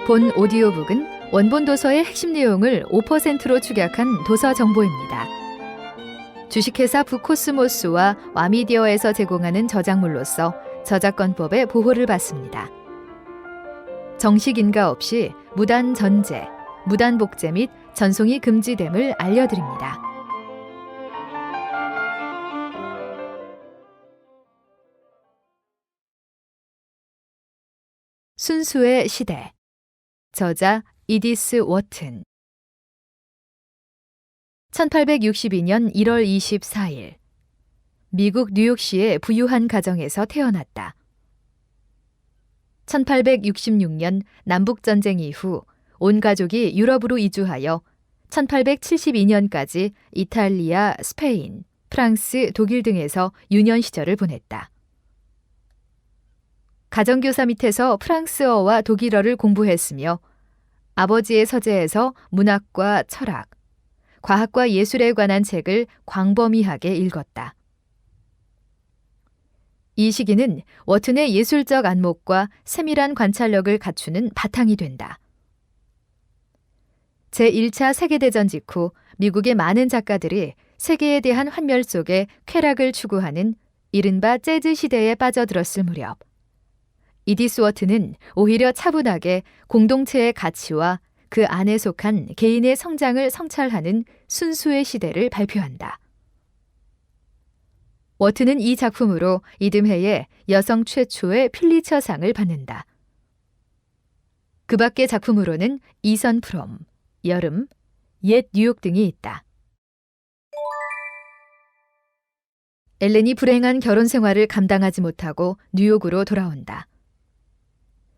본 오디오북은 원본 도서의 핵심 내용을 5%로 축약한 도서 정보입니다. 주식회사 부코스모스와 와미디어에서 제공하는 저작물로서 저작권법의 보호를 받습니다. 정식 인가 없이 무단 전제, 무단 복제 및 전송이 금지됨을 알려드립니다. 순수의 시대. 저자 이디스 워튼. 1862년 1월 24일 미국 뉴욕시의 부유한 가정에서 태어났다. 1866년 남북전쟁 이후 온 가족이 유럽으로 이주하여 1872년까지 이탈리아, 스페인, 프랑스, 독일 등에서 유년 시절을 보냈다. 가정교사 밑에서 프랑스어와 독일어를 공부했으며 아버지의 서재에서 문학과 철학, 과학과 예술에 관한 책을 광범위하게 읽었다. 이 시기는 워튼의 예술적 안목과 세밀한 관찰력을 갖추는 바탕이 된다. 제1차 세계대전 직후 미국의 많은 작가들이 세계에 대한 환멸 속에 쾌락을 추구하는 이른바 재즈 시대에 빠져들었을 무렵, 이디스 워튼은 오히려 차분하게 공동체의 가치와 그 안에 속한 개인의 성장을 성찰하는 순수의 시대를 발표한다. 워튼은 이 작품으로 이듬해에 여성 최초의 필리처상을 받는다. 그 밖의 작품으로는 이선 프롬, 여름, 옛 뉴욕 등이 있다. 엘렌이 불행한 결혼 생활을 감당하지 못하고 뉴욕으로 돌아온다.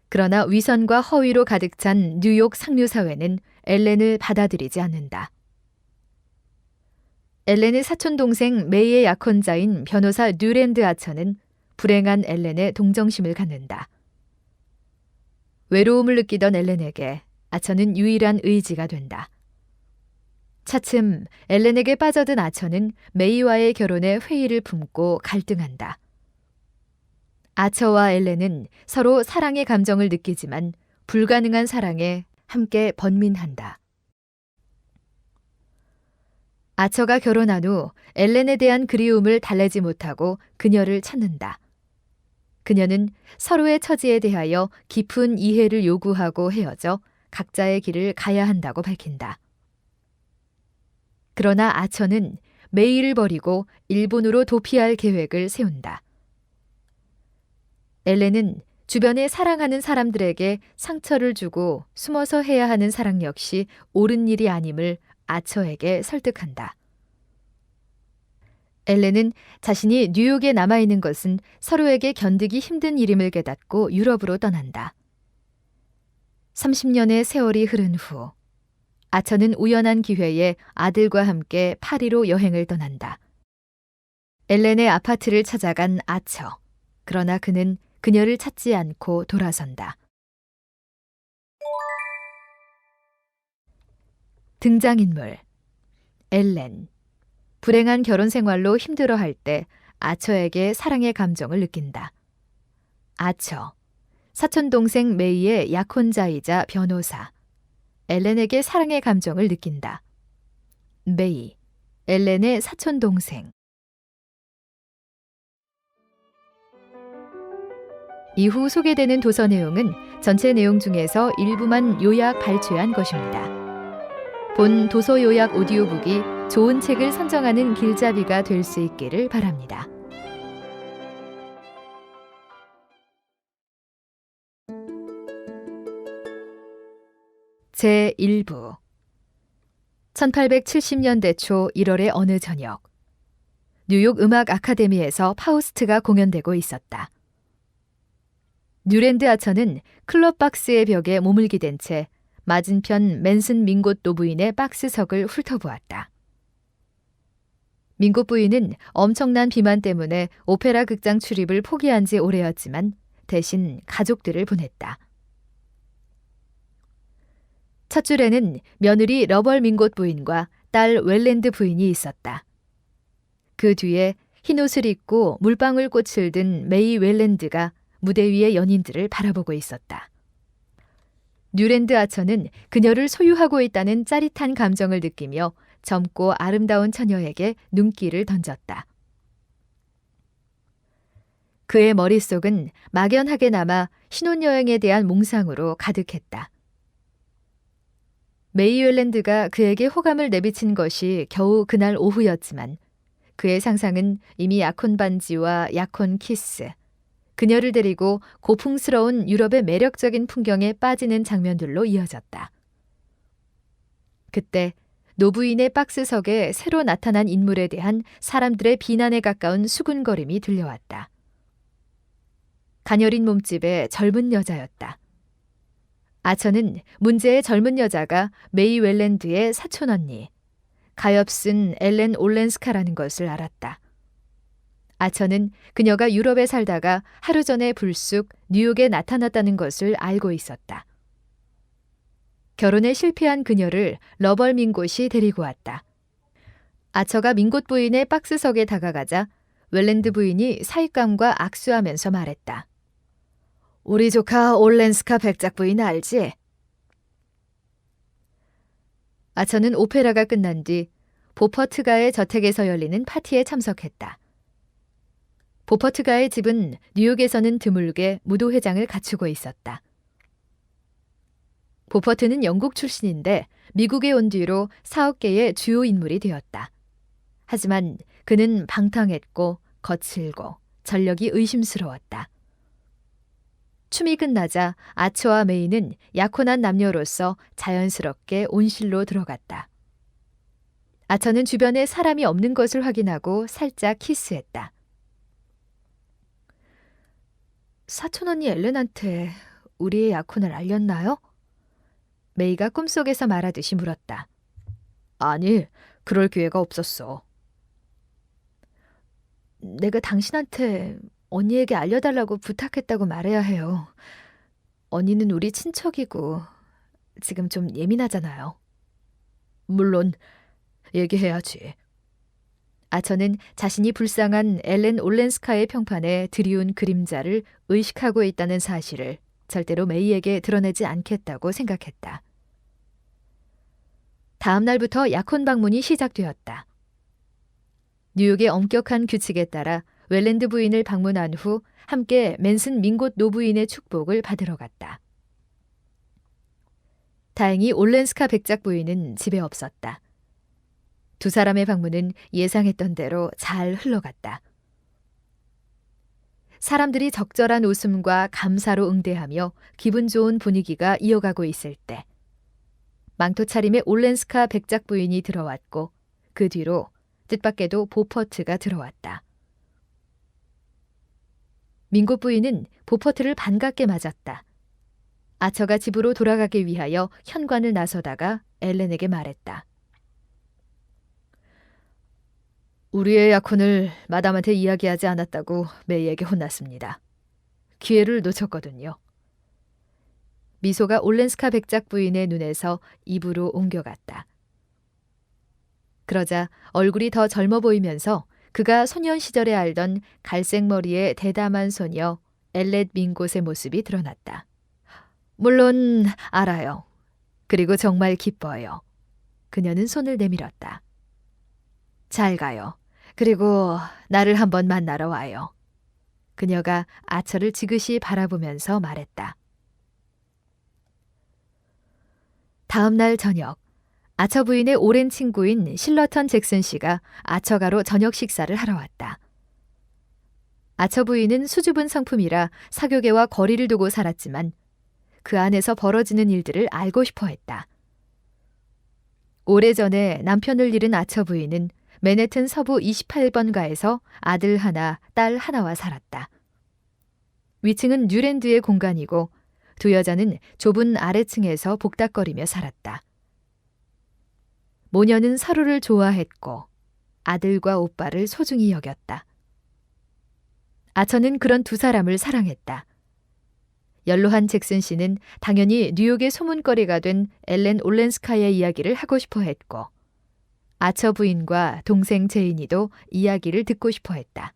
그러나 위선과 허위로 가득 찬 뉴욕 상류 사회는 엘렌을 받아들이지 않는다. 엘렌의 사촌동생 메이의 약혼자인 변호사 뉴랜드 아처는 불행한 엘렌의 동정심을 갖는다. 외로움을 느끼던 엘렌에게 아처는 유일한 의지가 된다. 차츰 엘렌에게 빠져든 아처는 메이와의 결혼에 회의를 품고 갈등한다. 아처와 엘렌은 서로 사랑의 감정을 느끼지만 불가능한 사랑에 함께 번민한다. 아처가 결혼한 후 엘렌에 대한 그리움을 달래지 못하고 그녀를 찾는다. 그녀는 서로의 처지에 대하여 깊은 이해를 요구하고 헤어져 각자의 길을 가야 한다고 밝힌다. 그러나 아처는 메이를 버리고 일본으로 도피할 계획을 세운다. 엘렌은 주변에 사랑하는 사람들에게 상처를 주고 숨어서 해야 하는 사랑 역시 옳은 일이 아님을 아처에게 설득한다. 엘렌은 자신이 뉴욕에 남아있는 것은 서로에게 견디기 힘든 일임을 깨닫고 유럽으로 떠난다. 30년의 세월이 흐른 후 아처는 우연한 기회에 아들과 함께 파리로 여행을 떠난다. 엘렌의 아파트를 찾아간 아처. 그러나 그는 그녀를 찾지 않고 돌아선다. 등장인물 엘렌. 불행한 결혼 생활로 힘들어할 때 아처에게 사랑의 감정을 느낀다. 아처. 사촌동생 메이의 약혼자이자 변호사. 엘렌에게 사랑의 감정을 느낀다. 메이. 엘렌의 사촌동생. 이후 소개되는 도서 내용은 전체 내용 중에서 일부만 요약 발췌한 것입니다. 본 도서 요약 오디오북이 좋은 책을 선정하는 길잡이가 될 수 있기를 바랍니다. 제1부 1870년대 초 1월의 어느 저녁 뉴욕 음악 아카데미에서 파우스트가 공연되고 있었다. 뉴랜드 아처는 클럽 박스의 벽에 몸을 기댄 채 맞은편 맨슨 민곳 노부인의 박스석을 훑어보았다. 민곳 부인은 엄청난 비만 때문에 오페라 극장 출입을 포기한 지 오래였지만 대신 가족들을 보냈다. 첫 줄에는 며느리 러벌 민곳 부인과 딸 웰랜드 부인이 있었다. 그 뒤에 흰옷을 입고 물방울 꽃을 든 메이 웰랜드가 무대 위의 연인들을 바라보고 있었다. 뉴랜드 아처는 그녀를 소유하고 있다는 짜릿한 감정을 느끼며 젊고 아름다운 처녀에게 눈길을 던졌다. 그의 머릿속은 막연하게 남아 신혼여행에 대한 몽상으로 가득했다. 메이 웰랜드가 그에게 호감을 내비친 것이 겨우 그날 오후였지만 그의 상상은 이미 약혼 반지와 약혼 키스, 그녀를 데리고 고풍스러운 유럽의 매력적인 풍경에 빠지는 장면들로 이어졌다. 그때 노부인의 박스석에 새로 나타난 인물에 대한 사람들의 비난에 가까운 수군거림이 들려왔다. 가녀린 몸집의 젊은 여자였다. 아처는 문제의 젊은 여자가 메이 웰랜드의 사촌언니, 가엾은 엘렌 올렌스카라는 것을 알았다. 아처는 그녀가 유럽에 살다가 하루 전에 불쑥 뉴욕에 나타났다는 것을 알고 있었다. 결혼에 실패한 그녀를 러벌 민곳이 데리고 왔다. 아처가 민곳 부인의 박스석에 다가가자 웰랜드 부인이 사익감과 악수하면서 말했다. 우리 조카 올렌스카 백작 부인 알지? 아처는 오페라가 끝난 뒤 보퍼트가의 저택에서 열리는 파티에 참석했다. 보퍼트가의 집은 뉴욕에서는 드물게 무도회장을 갖추고 있었다. 보퍼트는 영국 출신인데 미국에 온 뒤로 사업계의 주요 인물이 되었다. 하지만 그는 방탕했고 거칠고 전력이 의심스러웠다. 춤이 끝나자 아처와 메이는 약혼한 남녀로서 자연스럽게 온실로 들어갔다. 아처는 주변에 사람이 없는 것을 확인하고 살짝 키스했다. 사촌언니 엘렌한테 우리의 약혼을 알렸나요? 메이가 꿈속에서 말하듯이 물었다. 아니, 그럴 기회가 없었어. 내가 당신한테 언니에게 알려달라고 부탁했다고 말해야 해요. 언니는 우리 친척이고 지금 좀 예민하잖아요. 물론 얘기해야지. 아처는 자신이 불쌍한 엘렌 올렌스카의 평판에 드리운 그림자를 의식하고 있다는 사실을 절대로 메이에게 드러내지 않겠다고 생각했다. 다음 날부터 약혼 방문이 시작되었다. 뉴욕의 엄격한 규칙에 따라 웰랜드 부인을 방문한 후 함께 맨슨 민곳 노부인의 축복을 받으러 갔다. 다행히 올렌스카 백작 부인은 집에 없었다. 두 사람의 방문은 예상했던 대로 잘 흘러갔다. 사람들이 적절한 웃음과 감사로 응대하며 기분 좋은 분위기가 이어가고 있을 때 망토 차림의 올렌스카 백작 부인이 들어왔고 그 뒤로 뜻밖에도 보퍼트가 들어왔다. 민곳 부인은 보퍼트를 반갑게 맞았다. 아처가 집으로 돌아가기 위하여 현관을 나서다가 엘렌에게 말했다. 우리의 약혼을 마담한테 이야기하지 않았다고 메이에게 혼났습니다. 기회를 놓쳤거든요. 미소가 올렌스카 백작 부인의 눈에서 입으로 옮겨갔다. 그러자 얼굴이 더 젊어 보이면서 그가 소년 시절에 알던 갈색 머리의 대담한 소녀 엘렛 민곳의 모습이 드러났다. 물론 알아요. 그리고 정말 기뻐요. 그녀는 손을 내밀었다. 잘 가요. 그리고 나를 한번 만나러 와요. 그녀가 아처를 지그시 바라보면서 말했다. 다음 날 저녁, 아처 부인의 오랜 친구인 실러턴 잭슨 씨가 아처가로 저녁 식사를 하러 왔다. 아처 부인은 수줍은 성품이라 사교계와 거리를 두고 살았지만 그 안에서 벌어지는 일들을 알고 싶어 했다. 오래전에 남편을 잃은 아처 부인은 맨해튼 서부 28번가에서 아들 하나, 딸 하나와 살았다. 위층은 뉴랜드의 공간이고 두 여자는 좁은 아래층에서 복닥거리며 살았다. 모녀는 서로를 좋아했고 아들과 오빠를 소중히 여겼다. 아처는 그런 두 사람을 사랑했다. 연로한 잭슨 씨는 당연히 뉴욕의 소문거리가 된 엘렌 올렌스카의 이야기를 하고 싶어 했고 아처 부인과 동생 제인이도 이야기를 듣고 싶어 했다.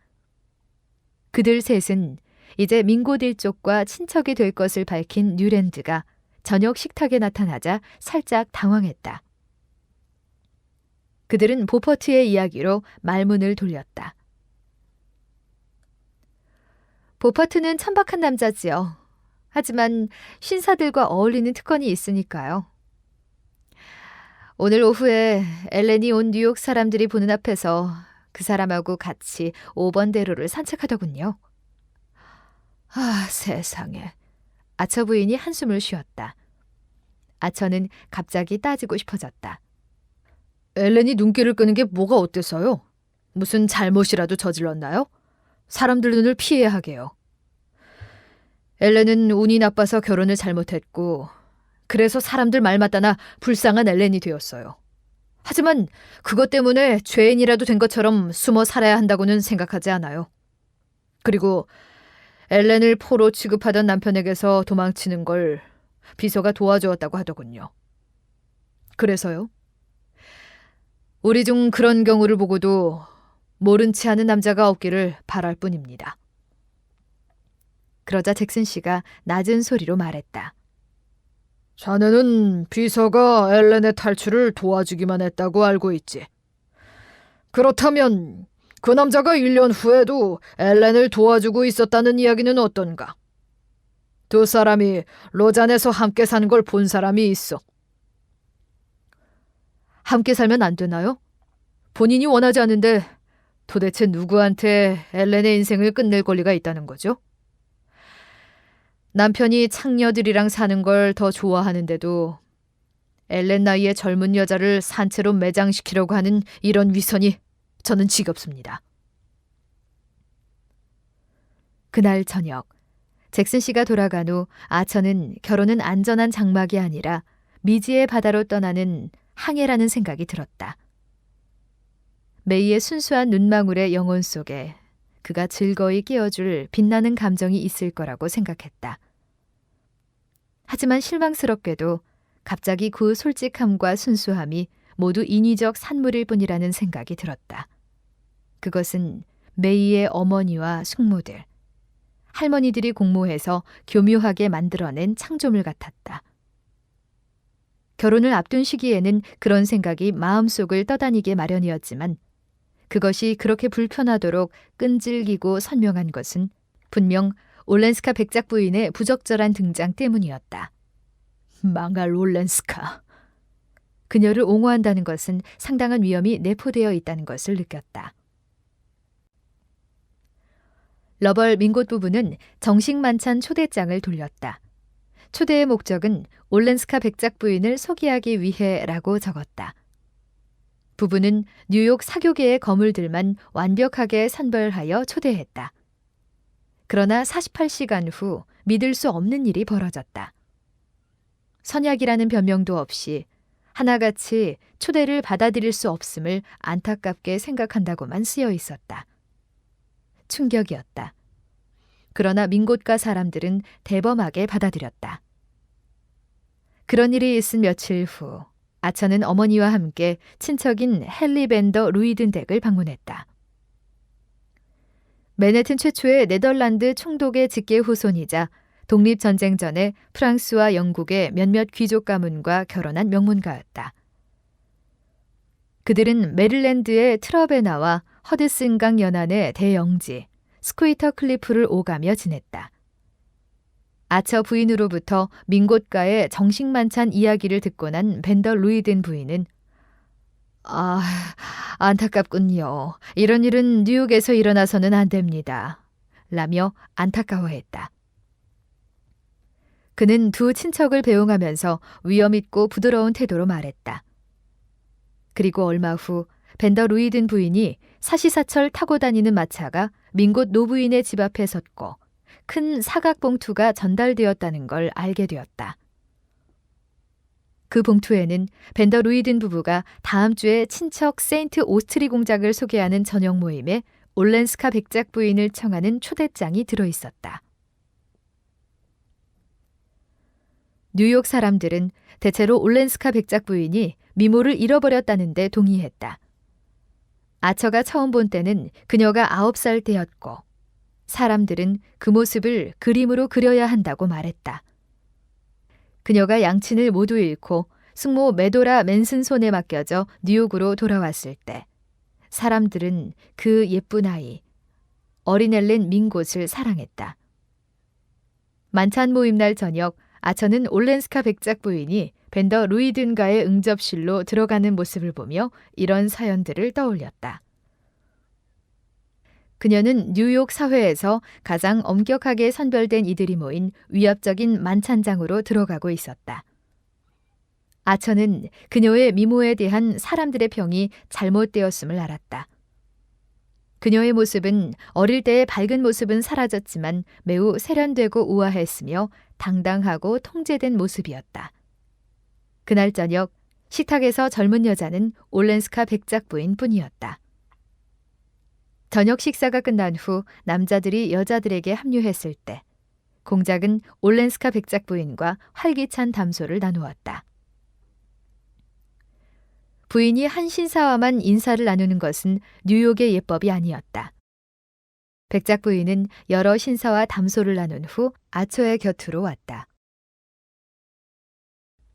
그들 셋은 이제 민곳 일족과 친척이 될 것을 밝힌 뉴랜드가 저녁 식탁에 나타나자 살짝 당황했다. 그들은 보퍼트의 이야기로 말문을 돌렸다. 보퍼트는 천박한 남자지요. 하지만 신사들과 어울리는 특권이 있으니까요. 오늘 오후에 엘렌이 온 뉴욕 사람들이 보는 앞에서 그 사람하고 같이 5번 대로를 산책하더군요. 아, 세상에. 아처 부인이 한숨을 쉬었다. 아처는 갑자기 따지고 싶어졌다. 엘렌이 눈길을 끄는 게 뭐가 어때서요? 무슨 잘못이라도 저질렀나요? 사람들 눈을 피해야 하게요. 엘렌은 운이 나빠서 결혼을 잘못했고 그래서 사람들 말 맞다나 불쌍한 엘렌이 되었어요. 하지만 그것 때문에 죄인이라도 된 것처럼 숨어 살아야 한다고는 생각하지 않아요. 그리고 엘렌을 포로 취급하던 남편에게서 도망치는 걸 비서가 도와주었다고 하더군요. 그래서요? 우리 중 그런 경우를 보고도 모른 체 하는 남자가 없기를 바랄 뿐입니다. 그러자 잭슨 씨가 낮은 소리로 말했다. 자네는 비서가 엘렌의 탈출을 도와주기만 했다고 알고 있지. 그렇다면 그 남자가 1년 후에도 엘렌을 도와주고 있었다는 이야기는 어떤가? 두 사람이 로잔에서 함께 산 걸 본 사람이 있어. 함께 살면 안 되나요? 본인이 원하지 않은데 도대체 누구한테 엘렌의 인생을 끝낼 권리가 있다는 거죠? 남편이 창녀들이랑 사는 걸 더 좋아하는데도 엘렌 나이의 젊은 여자를 산채로 매장시키려고 하는 이런 위선이 저는 지겹습니다. 그날 저녁, 잭슨 씨가 돌아간 후 아처는 결혼은 안전한 장막이 아니라 미지의 바다로 떠나는 항해라는 생각이 들었다. 메이의 순수한 눈망울의 영혼 속에 그가 즐거이 끼워줄 빛나는 감정이 있을 거라고 생각했다. 하지만 실망스럽게도 갑자기 그 솔직함과 순수함이 모두 인위적 산물일 뿐이라는 생각이 들었다. 그것은 메이의 어머니와 숙모들, 할머니들이 공모해서 교묘하게 만들어낸 창조물 같았다. 결혼을 앞둔 시기에는 그런 생각이 마음속을 떠다니게 마련이었지만 그것이 그렇게 불편하도록 끈질기고 선명한 것은 분명 올렌스카 백작 부인의 부적절한 등장 때문이었다. 망할 올렌스카. 그녀를 옹호한다는 것은 상당한 위험이 내포되어 있다는 것을 느꼈다. 러벌 민곳 부부는 정식 만찬 초대장을 돌렸다. 초대의 목적은 올렌스카 백작 부인을 소개하기 위해라고 적었다. 부부는 뉴욕 사교계의 거물들만 완벽하게 선별하여 초대했다. 그러나 48시간 후 믿을 수 없는 일이 벌어졌다. 선약이라는 변명도 없이 하나같이 초대를 받아들일 수 없음을 안타깝게 생각한다고만 쓰여 있었다. 충격이었다. 그러나 민곳가 사람들은 대범하게 받아들였다. 그런 일이 있은 며칠 후 아처는 어머니와 함께 친척인 헨리 밴더 루이든 댁을 방문했다. 맨해튼 최초의 네덜란드 총독의 직계 후손이자 독립전쟁 전에 프랑스와 영국의 몇몇 귀족 가문과 결혼한 명문가였다. 그들은 메릴랜드의 트러베나와 허드슨강 연안의 대영지 스쿠이터 클리프를 오가며 지냈다. 아처 부인으로부터 민곳가의 정식 만찬 이야기를 듣고 난 밴더 루이든 부인은 안타깝군요. 이런 일은 뉴욕에서 일어나서는 안 됩니다. 라며 안타까워했다. 그는 두 친척을 배웅하면서 위엄있고 부드러운 태도로 말했다. 그리고 얼마 후 밴더 루이든 부인이 사시사철 타고 다니는 마차가 민곳 노부인의 집 앞에 섰고 큰 사각 봉투가 전달되었다는 걸 알게 되었다. 그 봉투에는 밴더 루이든 부부가 다음 주에 친척 세인트 오스트리 공작을 소개하는 저녁 모임에 올렌스카 백작 부인을 청하는 초대장이 들어있었다. 뉴욕 사람들은 대체로 올렌스카 백작 부인이 미모를 잃어버렸다는 데 동의했다. 아처가 처음 본 때는 그녀가 9살 때였고 사람들은 그 모습을 그림으로 그려야 한다고 말했다. 그녀가 양친을 모두 잃고 숙모 메도라 맨슨 손에 맡겨져 뉴욕으로 돌아왔을 때 사람들은 그 예쁜 아이, 어린 앨런 민곳을 사랑했다. 만찬 모임날 저녁 아처는 올렌스카 백작 부인이 벤더 루이든가의 응접실로 들어가는 모습을 보며 이런 사연들을 떠올렸다. 그녀는 뉴욕 사회에서 가장 엄격하게 선별된 이들이 모인 위압적인 만찬장으로 들어가고 있었다. 아처는 그녀의 미모에 대한 사람들의 평이 잘못되었음을 알았다. 그녀의 모습은 어릴 때의 밝은 모습은 사라졌지만 매우 세련되고 우아했으며 당당하고 통제된 모습이었다. 그날 저녁 식탁에서 젊은 여자는 올렌스카 백작 부인 뿐이었다. 저녁 식사가 끝난 후 남자들이 여자들에게 합류했을 때 공작은 올렌스카 백작 부인과 활기찬 담소를 나누었다. 부인이 한 신사와만 인사를 나누는 것은 뉴욕의 예법이 아니었다. 백작 부인은 여러 신사와 담소를 나눈 후 아처의 곁으로 왔다.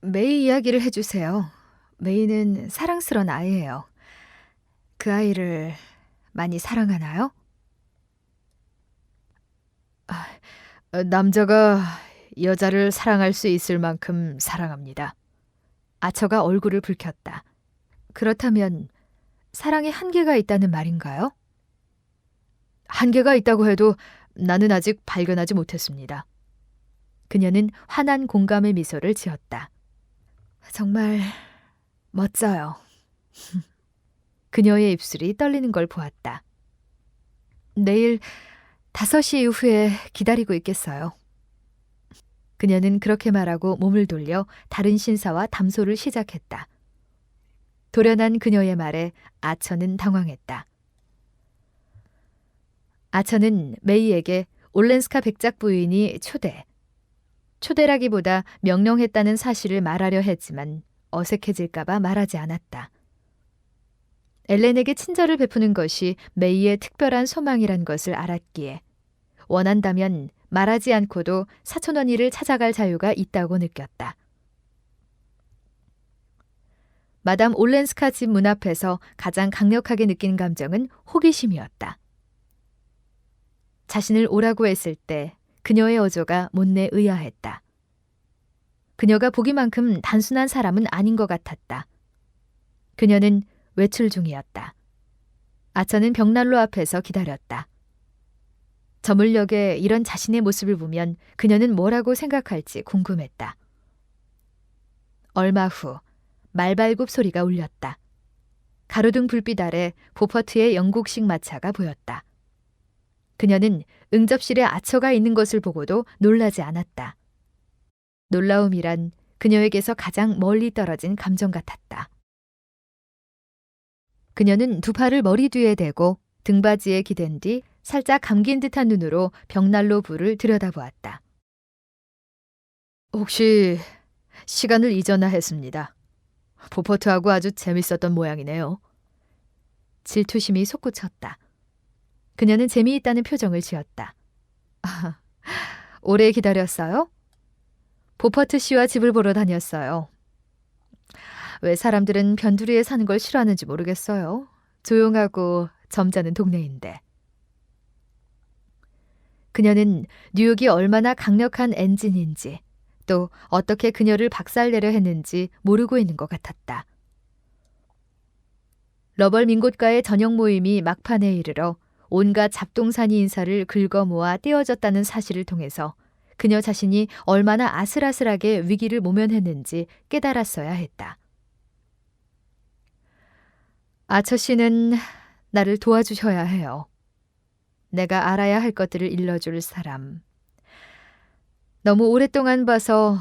메이 이야기를 해주세요. 메이는 사랑스런 아이예요. 그 아이를 많이 사랑하나요? 남자가 여자를 사랑할 수 있을 만큼 사랑합니다. 아처가 얼굴을 붉혔다. 그렇다면 사랑에 한계가 있다는 말인가요? 한계가 있다고 해도 나는 아직 발견하지 못했습니다. 그녀는 환한 공감의 미소를 지었다. 정말 멋져요. 그녀의 입술이 떨리는 걸 보았다. 내일 5시 이후에 기다리고 있겠어요. 그녀는 그렇게 말하고 몸을 돌려 다른 신사와 담소를 시작했다. 돌연한 그녀의 말에 아처는 당황했다. 아처는 메이에게 올렌스카 백작 부인이 초대라기보다 명령했다는 사실을 말하려 했지만 어색해질까봐 말하지 않았다. 엘렌에게 친절을 베푸는 것이 메이의 특별한 소망이란 것을 알았기에 원한다면 말하지 않고도 사촌 언니를 찾아갈 자유가 있다고 느꼈다. 마담 올렌스카 집 문 앞에서 가장 강력하게 느낀 감정은 호기심이었다. 자신을 오라고 했을 때 그녀의 어조가 못내 의아했다. 그녀가 보기만큼 단순한 사람은 아닌 것 같았다. 그녀는 외출 중이었다. 아처는 벽난로 앞에서 기다렸다. 저물녘에 이런 자신의 모습을 보면 그녀는 뭐라고 생각할지 궁금했다. 얼마 후 말발굽 소리가 울렸다. 가로등 불빛 아래 보퍼트의 영국식 마차가 보였다. 그녀는 응접실에 아처가 있는 것을 보고도 놀라지 않았다. 놀라움이란 그녀에게서 가장 멀리 떨어진 감정 같았다. 그녀는 두 팔을 머리 뒤에 대고 등받이에 기댄 뒤 살짝 감긴 듯한 눈으로 벽난로 불을 들여다보았다. 혹시 시간을 잊었나 했습니다. 보퍼트하고 아주 재밌었던 모양이네요. 질투심이 솟구쳤다. 그녀는 재미있다는 표정을 지었다. 오래 기다렸어요? 보퍼트 씨와 집을 보러 다녔어요. 왜 사람들은 변두리에 사는 걸 싫어하는지 모르겠어요. 조용하고 점잖은 동네인데. 그녀는 뉴욕이 얼마나 강력한 엔진인지 또 어떻게 그녀를 박살내려 했는지 모르고 있는 것 같았다. 러벌 민곳가의 저녁 모임이 막판에 이르러 온갖 잡동사니 인사를 긁어 모아 떼어졌다는 사실을 통해서 그녀 자신이 얼마나 아슬아슬하게 위기를 모면했는지 깨달았어야 했다. 아처 씨는 나를 도와주셔야 해요. 내가 알아야 할 것들을 일러줄 사람. 너무 오랫동안 봐서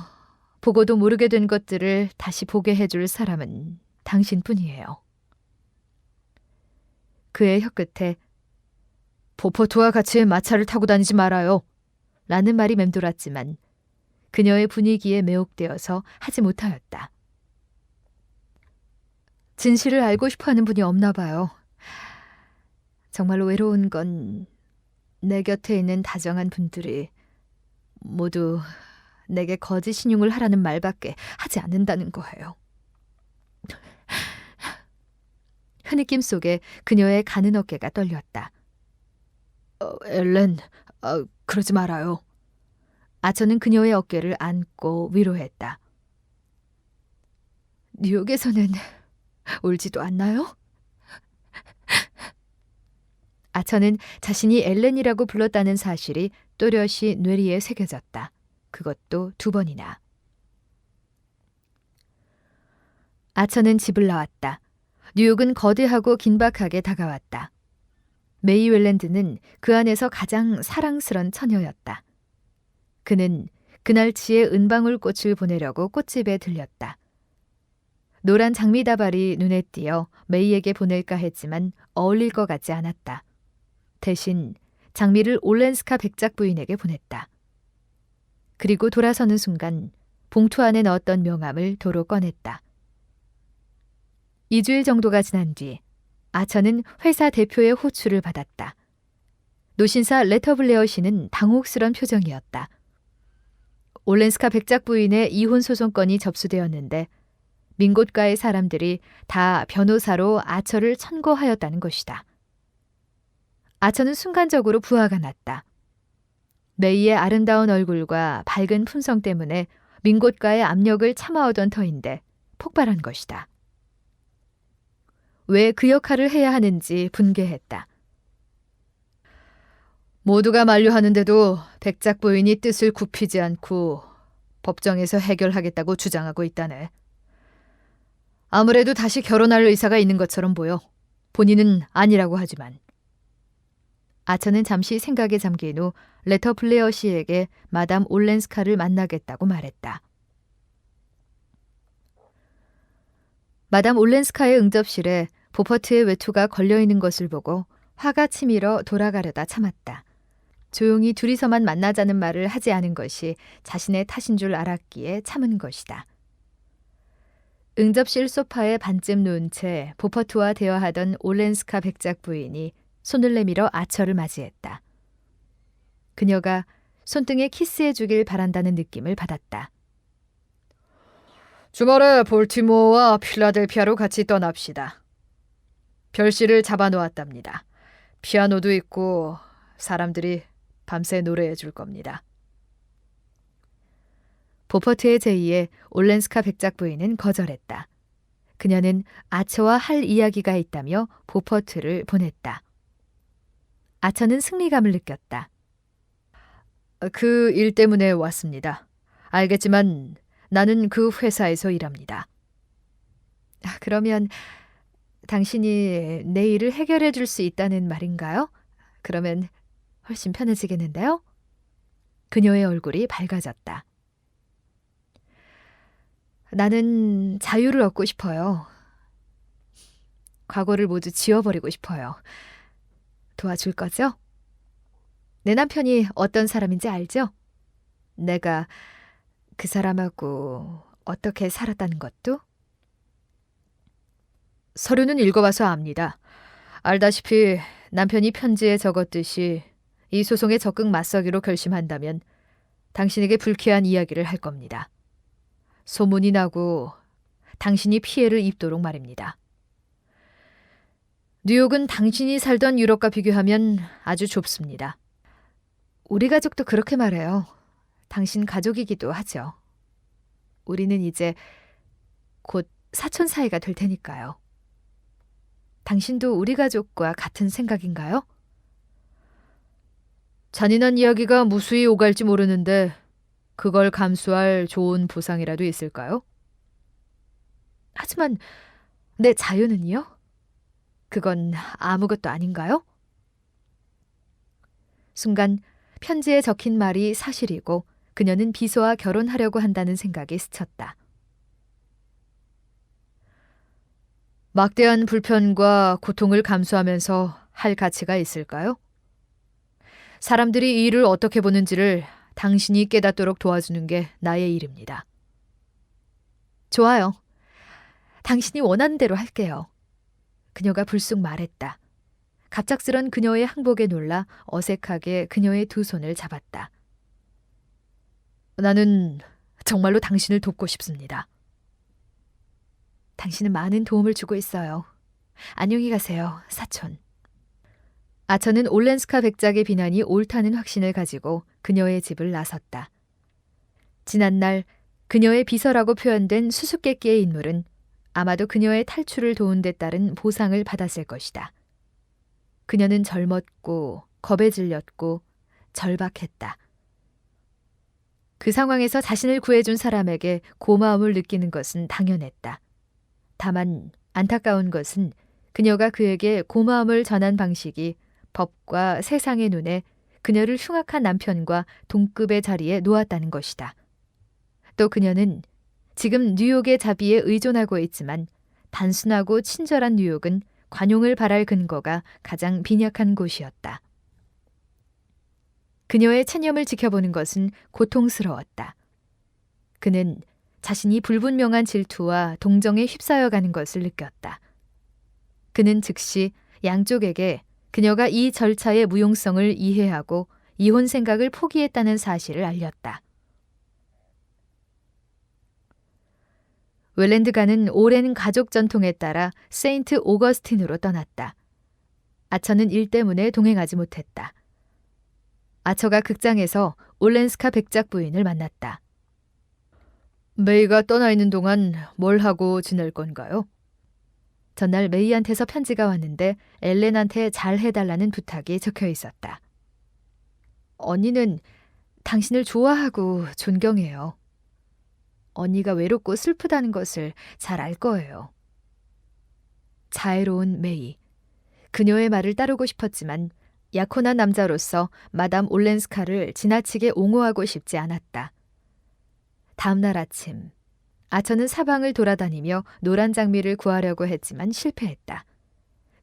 보고도 모르게 된 것들을 다시 보게 해줄 사람은 당신뿐이에요. 그의 혀끝에 보퍼트와 같이 마차를 타고 다니지 말아요. 라는 말이 맴돌았지만 그녀의 분위기에 매혹되어서 하지 못하였다. 진실을 알고 싶어하는 분이 없나 봐요. 정말로 외로운 건 내 곁에 있는 다정한 분들이 모두 내게 거짓 신용을 하라는 말밖에 하지 않는다는 거예요. 흐느낌 속에 그녀의 가는 어깨가 떨렸다. 엘렌, 그러지 말아요. 아처는 그녀의 어깨를 안고 위로했다. 뉴욕에서는 울지도 않나요? 아처는 자신이 엘렌이라고 불렀다는 사실이 또렷이 뇌리에 새겨졌다. 그것도 2번이나. 아처는 집을 나왔다. 뉴욕은 거대하고 긴박하게 다가왔다. 메이 웰랜드는 그 안에서 가장 사랑스런 처녀였다. 그는 그날치의 은방울꽃을 보내려고 꽃집에 들렸다. 노란 장미다발이 눈에 띄어 메이에게 보낼까 했지만 어울릴 것 같지 않았다. 대신 장미를 올렌스카 백작 부인에게 보냈다. 그리고 돌아서는 순간 봉투 안에 넣었던 명함을 도로 꺼냈다. 2주일 정도가 지난 뒤 아처는 회사 대표의 호출을 받았다. 노신사 레터블레어 씨는 당혹스런 표정이었다. 올렌스카 백작 부인의 이혼 소송건이 접수되었는데 민곳가의 사람들이 다 변호사로 아처를 천거하였다는 것이다. 아처는 순간적으로 부하가 났다. 메이의 아름다운 얼굴과 밝은 품성 때문에 민곳가의 압력을 참아오던 터인데 폭발한 것이다. 왜 그 역할을 해야 하는지 분개했다. 모두가 만류하는데도 백작 부인이 뜻을 굽히지 않고 법정에서 해결하겠다고 주장하고 있다네. 아무래도 다시 결혼할 의사가 있는 것처럼 보여. 본인은 아니라고 하지만. 아처는 잠시 생각에 잠긴 후 레터플레어 씨에게 마담 올렌스카를 만나겠다고 말했다. 마담 올렌스카의 응접실에 보퍼트의 외투가 걸려있는 것을 보고 화가 치밀어 돌아가려다 참았다. 조용히 둘이서만 만나자는 말을 하지 않은 것이 자신의 탓인 줄 알았기에 참은 것이다. 응접실 소파에 반쯤 누운 채 보퍼트와 대화하던 올렌스카 백작 부인이 손을 내밀어 아처를 맞이했다. 그녀가 손등에 키스해 주길 바란다는 느낌을 받았다. 주말에 볼티모어와 필라델피아로 같이 떠납시다. 별씨를 잡아놓았답니다. 피아노도 있고 사람들이 밤새 노래해 줄 겁니다. 보퍼트의 제의에 올렌스카 백작 부인은 거절했다. 그녀는 아처와 할 이야기가 있다며 보퍼트를 보냈다. 아처는 승리감을 느꼈다. 그 일 때문에 왔습니다. 알겠지만 나는 그 회사에서 일합니다. 그러면 당신이 내 일을 해결해 줄 수 있다는 말인가요? 그러면 훨씬 편해지겠는데요? 그녀의 얼굴이 밝아졌다. 나는 자유를 얻고 싶어요. 과거를 모두 지워버리고 싶어요. 도와줄 거죠? 내 남편이 어떤 사람인지 알죠? 내가 그 사람하고 어떻게 살았다는 것도? 서류는 읽어봐서 압니다. 알다시피 남편이 편지에 적었듯이 이 소송에 적극 맞서기로 결심한다면 당신에게 불쾌한 이야기를 할 겁니다. 소문이 나고 당신이 피해를 입도록 말입니다. 뉴욕은 당신이 살던 유럽과 비교하면 아주 좁습니다. 우리 가족도 그렇게 말해요. 당신 가족이기도 하죠. 우리는 이제 곧 사촌 사이가 될 테니까요. 당신도 우리 가족과 같은 생각인가요? 잔인한 이야기가 무수히 오갈지 모르는데 그걸 감수할 좋은 보상이라도 있을까요? 하지만 내 자유는요? 그건 아무것도 아닌가요? 순간 편지에 적힌 말이 사실이고 그녀는 비서와 결혼하려고 한다는 생각이 스쳤다. 막대한 불편과 고통을 감수하면서 할 가치가 있을까요? 사람들이 이 일을 어떻게 보는지를 당신이 깨닫도록 도와주는 게 나의 일입니다. 좋아요. 당신이 원하는 대로 할게요. 그녀가 불쑥 말했다. 갑작스런 그녀의 항복에 놀라 어색하게 그녀의 두 손을 잡았다. 나는 정말로 당신을 돕고 싶습니다. 당신은 많은 도움을 주고 있어요. 안녕히 가세요, 사촌. 아처는 올렌스카 백작의 비난이 옳다는 확신을 가지고 그녀의 집을 나섰다. 지난날 그녀의 비서라고 표현된 수수께끼의 인물은 아마도 그녀의 탈출을 도운 데 따른 보상을 받았을 것이다. 그녀는 젊었고 겁에 질렸고 절박했다. 그 상황에서 자신을 구해준 사람에게 고마움을 느끼는 것은 당연했다. 다만 안타까운 것은 그녀가 그에게 고마움을 전한 방식이 법과 세상의 눈에 그녀를 흉악한 남편과 동급의 자리에 놓았다는 것이다. 또 그녀는 지금 뉴욕의 자비에 의존하고 있지만 단순하고 친절한 뉴욕은 관용을 바랄 근거가 가장 빈약한 곳이었다. 그녀의 체념을 지켜보는 것은 고통스러웠다. 그는 자신이 불분명한 질투와 동정에 휩싸여가는 것을 느꼈다. 그는 즉시 양쪽에게 그녀가 이 절차의 무용성을 이해하고 이혼 생각을 포기했다는 사실을 알렸다. 웰랜드가는 오랜 가족 전통에 따라 세인트 오거스틴으로 떠났다. 아처는 일 때문에 동행하지 못했다. 아처가 극장에서 올렌스카 백작 부인을 만났다. 메이가 떠나 있는 동안 뭘 하고 지낼 건가요? 전날 메이한테서 편지가 왔는데 엘렌한테 잘 해달라는 부탁이 적혀 있었다. 언니는 당신을 좋아하고 존경해요. 언니가 외롭고 슬프다는 것을 잘 알 거예요. 자애로운 메이. 그녀의 말을 따르고 싶었지만 약혼한 남자로서 마담 올렌스카를 지나치게 옹호하고 싶지 않았다. 다음 날 아침, 아처는 사방을 돌아다니며 노란 장미를 구하려고 했지만 실패했다.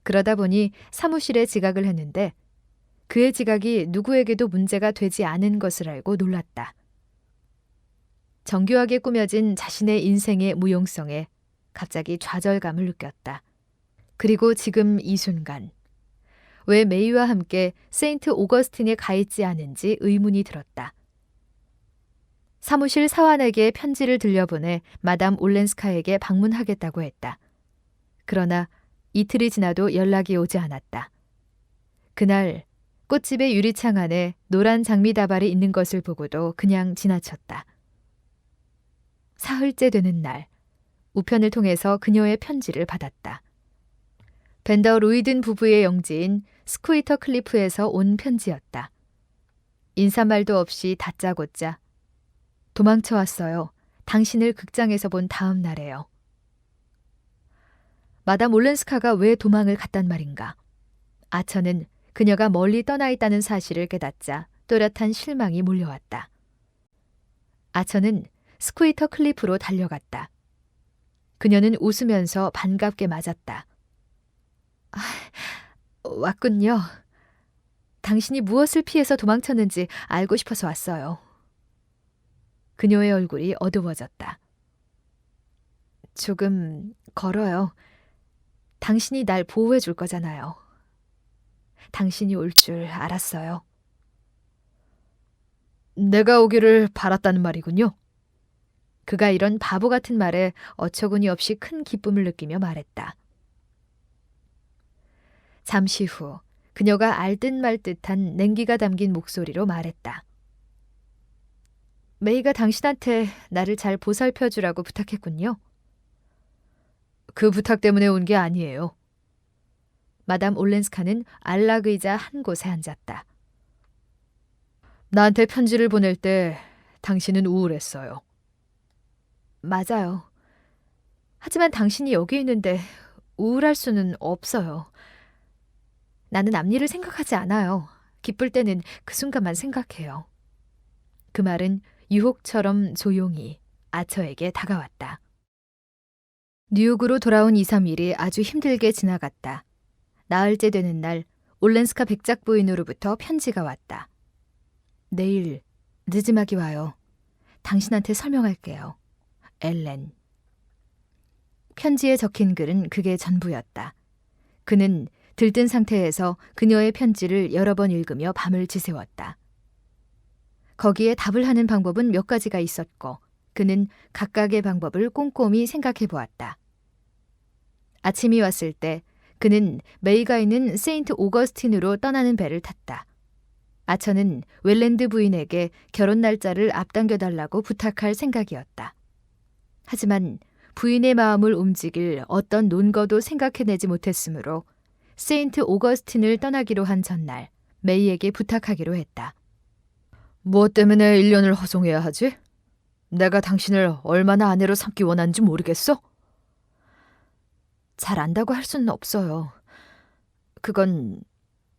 그러다 보니 사무실에 지각을 했는데 그의 지각이 누구에게도 문제가 되지 않은 것을 알고 놀랐다. 정교하게 꾸며진 자신의 인생의 무용성에 갑자기 좌절감을 느꼈다. 그리고 지금 이 순간, 왜 메이와 함께 세인트 오거스틴에 가 있지 않은지 의문이 들었다. 사무실 사원에게 편지를 들려보내 마담 올렌스카에게 방문하겠다고 했다. 그러나 이틀이 지나도 연락이 오지 않았다. 그날 꽃집의 유리창 안에 노란 장미 다발이 있는 것을 보고도 그냥 지나쳤다. 사흘째 되는 날, 우편을 통해서 그녀의 편지를 받았다. 벤더 로이든 부부의 영지인 스쿠이터 클리프에서 온 편지였다. 인사말도 없이 다짜고짜 도망쳐 왔어요. 당신을 극장에서 본 다음 날에요. 마담 올렌스카가 왜 도망을 갔단 말인가? 아처는 그녀가 멀리 떠나 있다는 사실을 깨닫자 또렷한 실망이 몰려왔다. 아처는 스쿠이터 클리프로 달려갔다. 그녀는 웃으면서 반갑게 맞았다. 왔군요. 당신이 무엇을 피해서 도망쳤는지 알고 싶어서 왔어요. 그녀의 얼굴이 어두워졌다. 조금 걸어요. 당신이 날 보호해 줄 거잖아요. 당신이 올 줄 알았어요. 내가 오기를 바랐다는 말이군요. 그가 이런 바보 같은 말에 어처구니 없이 큰 기쁨을 느끼며 말했다. 잠시 후 그녀가 알듯 말듯한 냉기가 담긴 목소리로 말했다. 메이가 당신한테 나를 잘 보살펴 주라고 부탁했군요. 그 부탁 때문에 온 게 아니에요. 마담 올렌스카는 안락 의자 한 곳에 앉았다. 나한테 편지를 보낼 때 당신은 우울했어요. 맞아요. 하지만 당신이 여기 있는데 우울할 수는 없어요. 나는 앞일을 생각하지 않아요. 기쁠 때는 그 순간만 생각해요. 그 말은 유혹처럼 조용히 아처에게 다가왔다. 뉴욕으로 돌아온 2, 3일이 아주 힘들게 지나갔다. 나흘째 되는 날 올렌스카 백작 부인으로부터 편지가 왔다. 내일 늦지막이 와요. 당신한테 설명할게요. 엘렌. 편지에 적힌 글은 그게 전부였다. 그는 들뜬 상태에서 그녀의 편지를 여러 번 읽으며 밤을 지새웠다. 거기에 답을 하는 방법은 몇 가지가 있었고 그는 각각의 방법을 꼼꼼히 생각해 보았다. 아침이 왔을 때 그는 메이가 있는 세인트 오거스틴으로 떠나는 배를 탔다. 아처는 웰랜드 부인에게 결혼 날짜를 앞당겨달라고 부탁할 생각이었다. 하지만 부인의 마음을 움직일 어떤 논거도 생각해내지 못했으므로 세인트 오거스틴을 떠나기로 한 전날 메이에게 부탁하기로 했다. 무엇 때문에 1년을 허송해야 하지? 내가 당신을 얼마나 아내로 삼기 원하는지 모르겠어? 잘 안다고 할 수는 없어요. 그건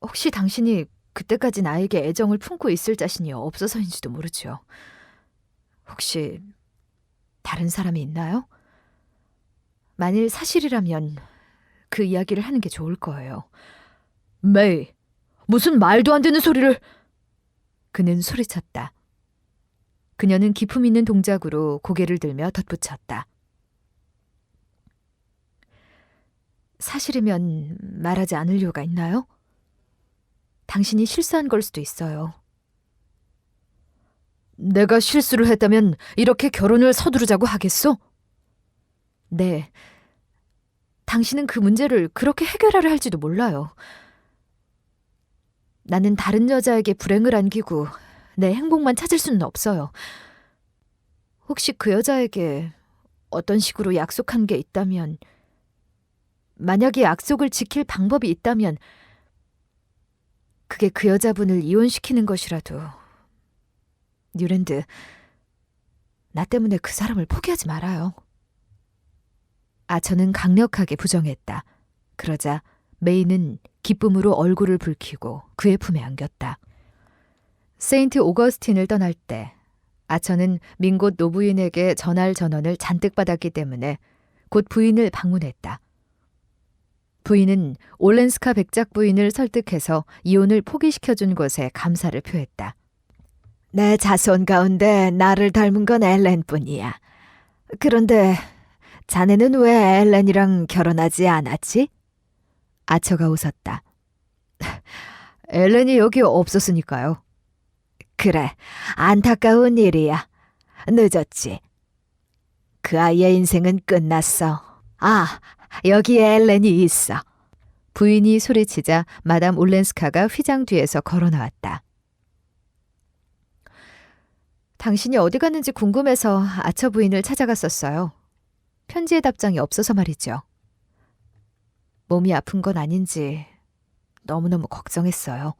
혹시 당신이 그때까지 나에게 애정을 품고 있을 자신이 없어서인지도 모르죠. 혹시 다른 사람이 있나요? 만일 사실이라면 그 이야기를 하는 게 좋을 거예요. 메이, 무슨 말도 안 되는 소리를... 그는 소리쳤다. 그녀는 기품 있는 동작으로 고개를 들며 덧붙였다. 사실이면 말하지 않을 이유가 있나요? 당신이 실수한 걸 수도 있어요. 내가 실수를 했다면 이렇게 결혼을 서두르자고 하겠소? 네. 당신은 그 문제를 그렇게 해결하려 할지도 몰라요. 나는 다른 여자에게 불행을 안기고 내 행복만 찾을 수는 없어요. 혹시 그 여자에게 어떤 식으로 약속한 게 있다면, 만약에 약속을 지킬 방법이 있다면 그게 그 여자분을 이혼시키는 것이라도. 뉴랜드, 나 때문에 그 사람을 포기하지 말아요. 아처는 강력하게 부정했다. 그러자 메이는 기쁨으로 얼굴을 붉히고 그의 품에 안겼다. 세인트 오거스틴을 떠날 때 아처는 민곳 노부인에게 전할 전원을 잔뜩 받았기 때문에 곧 부인을 방문했다. 부인은 올렌스카 백작 부인을 설득해서 이혼을 포기시켜준 것에 감사를 표했다. 내 자손 가운데 나를 닮은 건 엘렌뿐이야. 그런데 자네는 왜 엘렌이랑 결혼하지 않았지? 아처가 웃었다. 엘렌이 여기 없었으니까요. 그래, 안타까운 일이야. 늦었지. 그 아이의 인생은 끝났어. 아, 여기에 엘렌이 있어. 부인이 소리치자 마담 올렌스카가 휘장 뒤에서 걸어 나왔다. 당신이 어디 갔는지 궁금해서 아처 부인을 찾아갔었어요. 편지에 답장이 없어서 말이죠. 몸이 아픈 건 아닌지 너무너무 걱정했어요.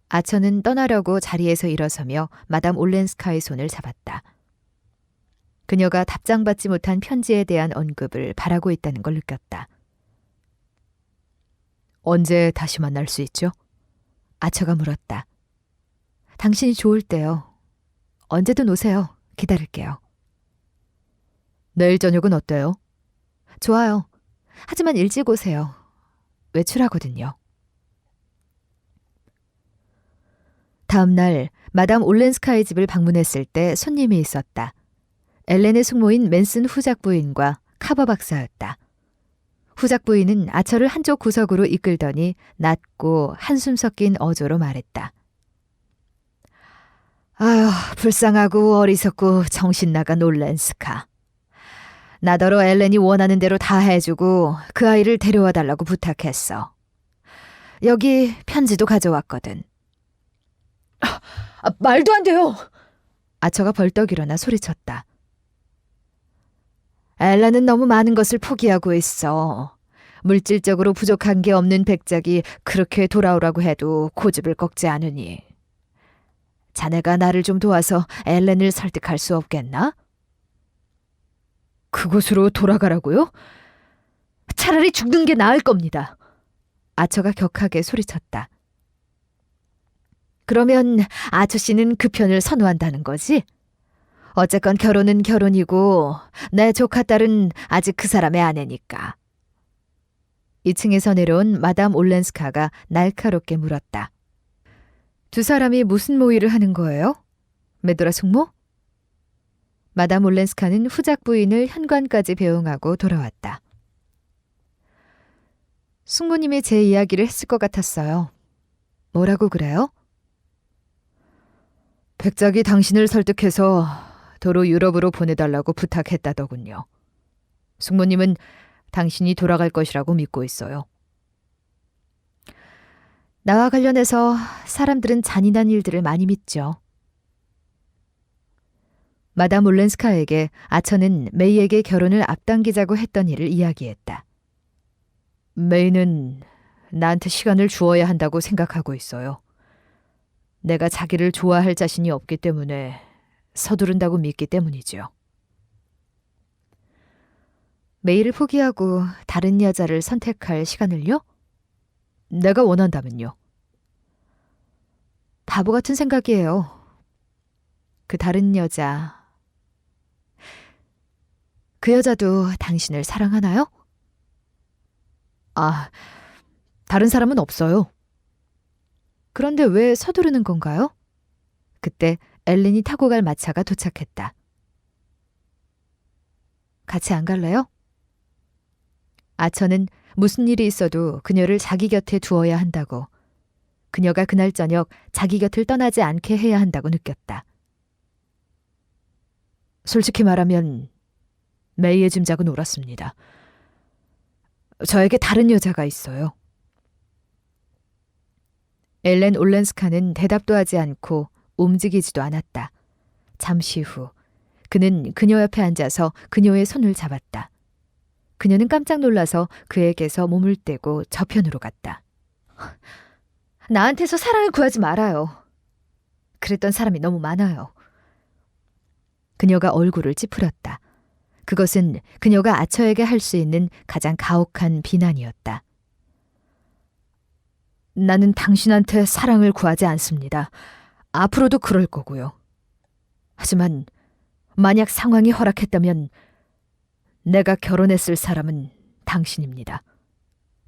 아처는 떠나려고 자리에서 일어서며 마담 올렌스카의 손을 잡았다. 그녀가 답장받지 못한 편지에 대한 언급을 바라고 있다는 걸 느꼈다. 언제 다시 만날 수 있죠? 아처가 물었다. 당신이 좋을 때요. 언제든 오세요. 기다릴게요. 내일 저녁은 어때요? 좋아요. 하지만 일찍 오세요. 외출하거든요. 다음 날 마담 올렌스카의 집을 방문했을 때 손님이 있었다. 엘렌의 숙모인 맨슨 후작 부인과 카버 박사였다. 후작 부인은 아처를 한쪽 구석으로 이끌더니 낮고 한숨 섞인 어조로 말했다. 아휴, 불쌍하고 어리석고 정신 나간 올렌스카. 나더러 엘렌이 원하는 대로 다 해주고 그 아이를 데려와 달라고 부탁했어. 여기 편지도 가져왔거든. 말도 안 돼요. 아처가 벌떡 일어나 소리쳤다. 엘렌은 너무 많은 것을 포기하고 있어. 물질적으로 부족한 게 없는 백작이 그렇게 돌아오라고 해도 고집을 꺾지 않으니. 자네가 나를 좀 도와서 엘렌을 설득할 수 없겠나? 그곳으로 돌아가라고요? 차라리 죽는 게 나을 겁니다. 아처가 격하게 소리쳤다. 그러면 아처 씨는 그 편을 선호한다는 거지? 어쨌건 결혼은 결혼이고 내 조카 딸은 아직 그 사람의 아내니까. 2층에서 내려온 마담 올렌스카가 날카롭게 물었다. 두 사람이 무슨 모의를 하는 거예요? 메도라 숙모? 마담 올렌스카는 후작 부인을 현관까지 배웅하고 돌아왔다. 숙모님이 제 이야기를 했을 것 같았어요. 뭐라고 그래요? 백작이 당신을 설득해서 도로 유럽으로 보내달라고 부탁했다더군요. 숙모님은 당신이 돌아갈 것이라고 믿고 있어요. 나와 관련해서 사람들은 잔인한 일들을 많이 믿죠. 마담 올렌스카에게 아처는 메이에게 결혼을 앞당기자고 했던 일을 이야기했다. 메이는 나한테 시간을 주어야 한다고 생각하고 있어요. 내가 자기를 좋아할 자신이 없기 때문에 서두른다고 믿기 때문이죠. 메이를 포기하고 다른 여자를 선택할 시간을요? 내가 원한다면요. 바보 같은 생각이에요. 그 다른 여자, 그 여자도 당신을 사랑하나요? 아, 다른 사람은 없어요. 그런데 왜 서두르는 건가요? 그때 엘렌이 타고 갈 마차가 도착했다. 같이 안 갈래요? 아처는 무슨 일이 있어도 그녀를 자기 곁에 두어야 한다고, 그녀가 그날 저녁 자기 곁을 떠나지 않게 해야 한다고 느꼈다. 솔직히 말하면 메이의 짐작은 옳았습니다. 저에게 다른 여자가 있어요. 엘렌 올렌스카는 대답도 하지 않고 움직이지도 않았다. 잠시 후 그는 그녀 옆에 앉아서 그녀의 손을 잡았다. 그녀는 깜짝 놀라서 그에게서 몸을 떼고 저편으로 갔다. 나한테서 사랑을 구하지 말아요. 그랬던 사람이 너무 많아요. 그녀가 얼굴을 찌푸렸다. 그것은 그녀가 아처에게 할 수 있는 가장 가혹한 비난이었다. 나는 당신한테 사랑을 구하지 않습니다. 앞으로도 그럴 거고요. 하지만 만약 상황이 허락했다면 내가 결혼했을 사람은 당신입니다.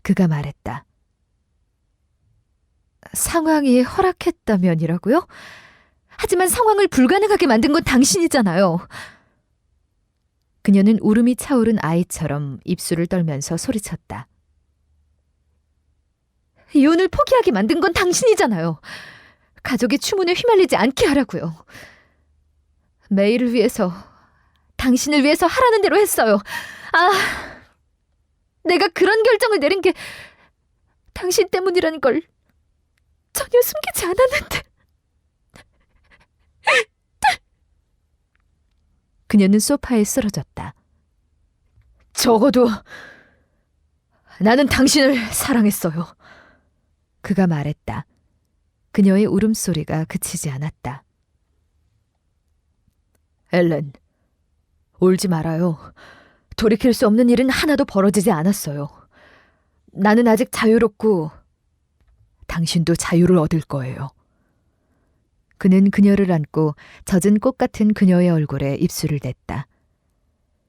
그가 말했다. 상황이 허락했다면이라고요? 하지만 상황을 불가능하게 만든 건 당신이잖아요. 그녀는 울음이 차오른 아이처럼 입술을 떨면서 소리쳤다. 이혼을 포기하게 만든 건 당신이잖아요. 가족의 추문에 휘말리지 않게 하라고요. 메이를 위해서, 당신을 위해서 하라는 대로 했어요. 내가 그런 결정을 내린 게 당신 때문이라는 걸 전혀 숨기지 않았는데. 그녀는 소파에 쓰러졌다. 적어도 나는 당신을 사랑했어요. 그가 말했다. 그녀의 울음소리가 그치지 않았다. 엘렌, 울지 말아요. 돌이킬 수 없는 일은 하나도 벌어지지 않았어요. 나는 아직 자유롭고 당신도 자유를 얻을 거예요. 그는 그녀를 안고 젖은 꽃 같은 그녀의 얼굴에 입술을 댔다.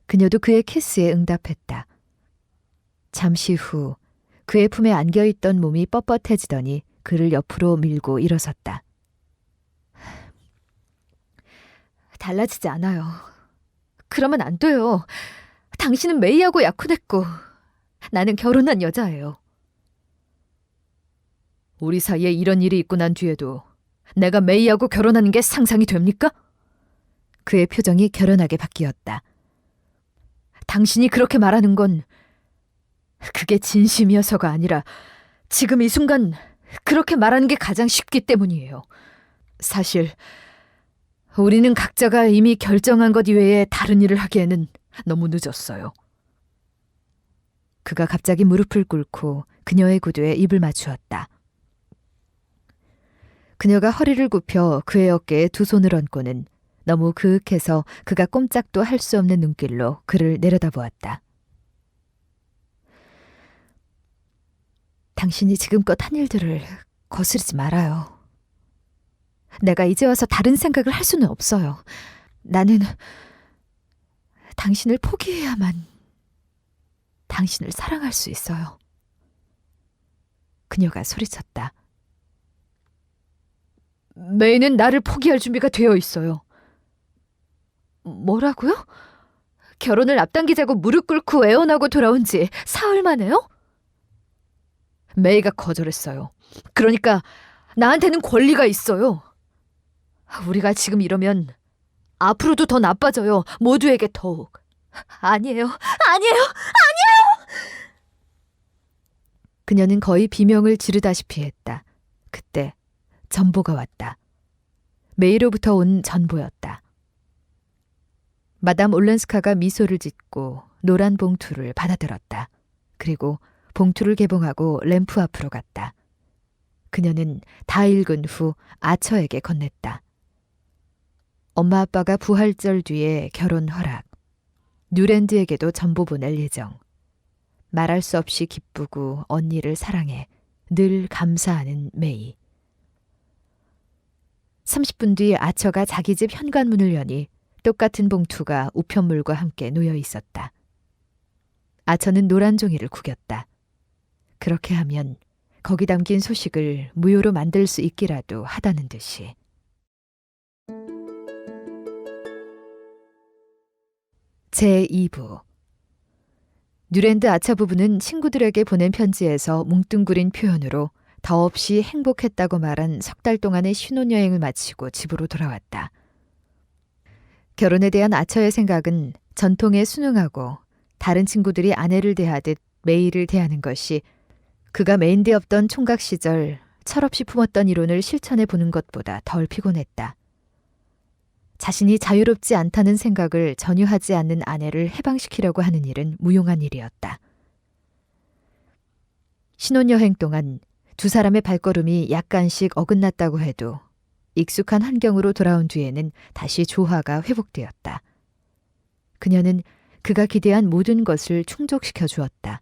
그녀도 그의 키스에 응답했다. 잠시 후 그의 품에 안겨있던 몸이 뻣뻣해지더니 그를 옆으로 밀고 일어섰다. 달라지지 않아요. 그러면 안 돼요. 당신은 메이하고 약혼했고 나는 결혼한 여자예요. 우리 사이에 이런 일이 있고 난 뒤에도 내가 메이하고 결혼하는 게 상상이 됩니까? 그의 표정이 결연하게 바뀌었다. 당신이 그렇게 말하는 건 그게 진심이어서가 아니라 지금 이 순간 그렇게 말하는 게 가장 쉽기 때문이에요. 사실 우리는 각자가 이미 결정한 것 이외에 다른 일을 하기에는 너무 늦었어요. 그가 갑자기 무릎을 꿇고 그녀의 구두에 입을 맞추었다. 그녀가 허리를 굽혀 그의 어깨에 두 손을 얹고는 너무 그윽해서 그가 꼼짝도 할 수 없는 눈길로 그를 내려다보았다. 당신이 지금껏 한 일들을 거스르지 말아요. 내가 이제 와서 다른 생각을 할 수는 없어요. 나는 당신을 포기해야만 당신을 사랑할 수 있어요. 그녀가 소리쳤다. 메이는 나를 포기할 준비가 되어 있어요. 뭐라고요? 결혼을 앞당기자고 무릎 꿇고 애원하고 돌아온 지 사흘 만에요? 메이가 거절했어요. 그러니까 나한테는 권리가 있어요. 우리가 지금 이러면 앞으로도 더 나빠져요. 모두에게 더욱. 아니에요. 아니에요. 그녀는 거의 비명을 지르다시피 했다. 그때 전보가 왔다. 메이로부터 온 전보였다. 마담 올렌스카가 미소를 짓고 노란 봉투를 받아들었다. 그리고 봉투를 개봉하고 램프 앞으로 갔다. 그녀는 다 읽은 후 아처에게 건넸다. 엄마 아빠가 부활절 뒤에 결혼 허락. 뉴랜드에게도 전보 보낼 예정. 말할 수 없이 기쁘고 언니를 사랑해. 늘 감사하는 메이. 30분 뒤 아처가 자기 집 현관문을 여니 똑같은 봉투가 우편물과 함께 놓여 있었다. 아처는 노란 종이를 구겼다. 그렇게 하면 거기 담긴 소식을 무효로 만들 수 있기라도 하다는 듯이. 제2부. 뉴랜드 아차 부부는 친구들에게 보낸 편지에서 뭉뚱그린 표현으로 더없이 행복했다고 말한 석 달 동안의 신혼여행을 마치고 집으로 돌아왔다. 결혼에 대한 아처의 생각은 전통에 순응하고 다른 친구들이 아내를 대하듯 메이를 대하는 것이 그가 메인되었던 총각 시절 철없이 품었던 이론을 실천해 보는 것보다 덜 피곤했다. 자신이 자유롭지 않다는 생각을 전혀 하지 않는 아내를 해방시키려고 하는 일은 무용한 일이었다. 신혼여행 동안 두 사람의 발걸음이 약간씩 어긋났다고 해도 익숙한 환경으로 돌아온 뒤에는 다시 조화가 회복되었다. 그녀는 그가 기대한 모든 것을 충족시켜 주었다.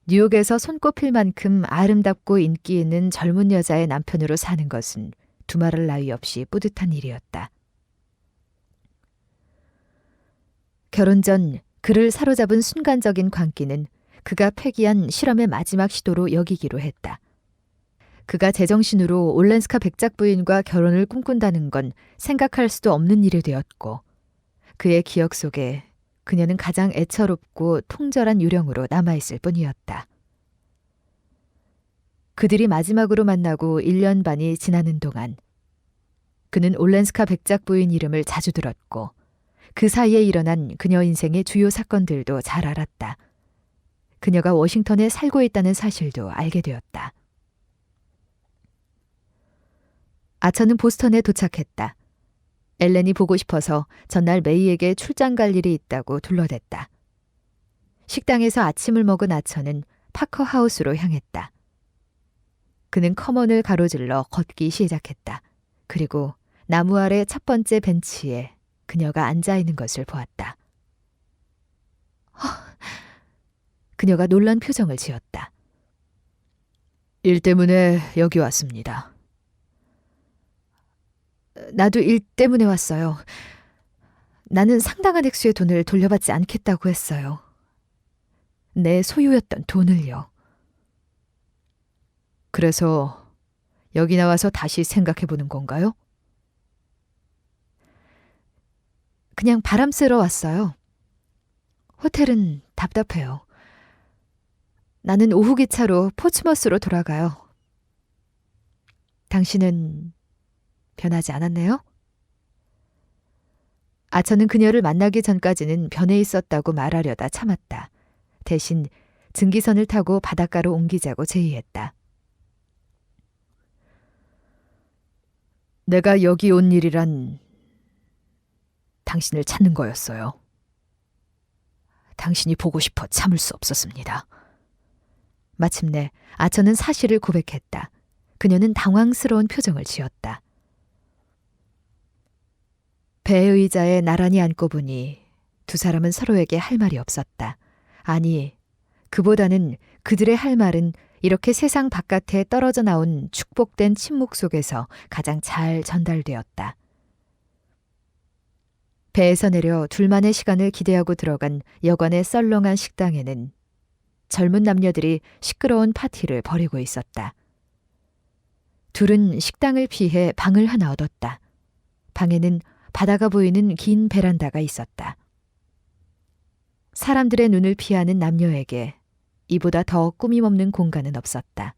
뉴욕에서 손꼽힐 만큼 아름답고 인기 있는 젊은 여자의 남편으로 사는 것은 두말할 나위 없이 뿌듯한 일이었다. 결혼 전 그를 사로잡은 순간적인 광기는 그가 폐기한 실험의 마지막 시도로 여기기로 했다. 그가 제정신으로 올렌스카 백작 부인과 결혼을 꿈꾼다는 건 생각할 수도 없는 일이 되었고 그의 기억 속에 그녀는 가장 애처롭고 통절한 유령으로 남아있을 뿐이었다. 그들이 마지막으로 만나고 1년 반이 지나는 동안 그는 올렌스카 백작 부인 이름을 자주 들었고 그 사이에 일어난 그녀 인생의 주요 사건들도 잘 알았다. 그녀가 워싱턴에 살고 있다는 사실도 알게 되었다. 아처는 보스턴에 도착했다. 엘렌이 보고 싶어서 전날 메이에게 출장 갈 일이 있다고 둘러댔다. 식당에서 아침을 먹은 아처는 파커 하우스로 향했다. 그는 커먼을 가로질러 걷기 시작했다. 그리고 나무 아래 첫 번째 벤치에 그녀가 앉아 있는 것을 보았다. 그녀가 놀란 표정을 지었다. 일 때문에 여기 왔습니다. 나도 일 때문에 왔어요. 나는 상당한 액수의 돈을 돌려받지 않겠다고 했어요. 내 소유였던 돈을요. 그래서 여기 나와서 다시 생각해보는 건가요? 그냥 바람 쐬러 왔어요. 호텔은 답답해요. 나는 오후 기차로 포츠머스로 돌아가요. 당신은 변하지 않았네요? 아처는 그녀를 만나기 전까지는 변해 있었다고 말하려다 참았다. 대신 증기선을 타고 바닷가로 옮기자고 제의했다. 내가 여기 온 일이란 당신을 찾는 거였어요. 당신이 보고 싶어 참을 수 없었습니다. 마침내 아처는 사실을 고백했다. 그녀는 당황스러운 표정을 지었다. 배 의자에 나란히 앉고 보니 두 사람은 서로에게 할 말이 없었다. 아니, 그보다는 그들의 할 말은 이렇게 세상 바깥에 떨어져 나온 축복된 침묵 속에서 가장 잘 전달되었다. 배에서 내려 둘만의 시간을 기대하고 들어간 여관의 썰렁한 식당에는 젊은 남녀들이 시끄러운 파티를 벌이고 있었다. 둘은 식당을 피해 방을 하나 얻었다. 방에는 바다가 보이는 긴 베란다가 있었다. 사람들의 눈을 피하는 남녀에게 이보다 더 꾸밈없는 공간은 없었다.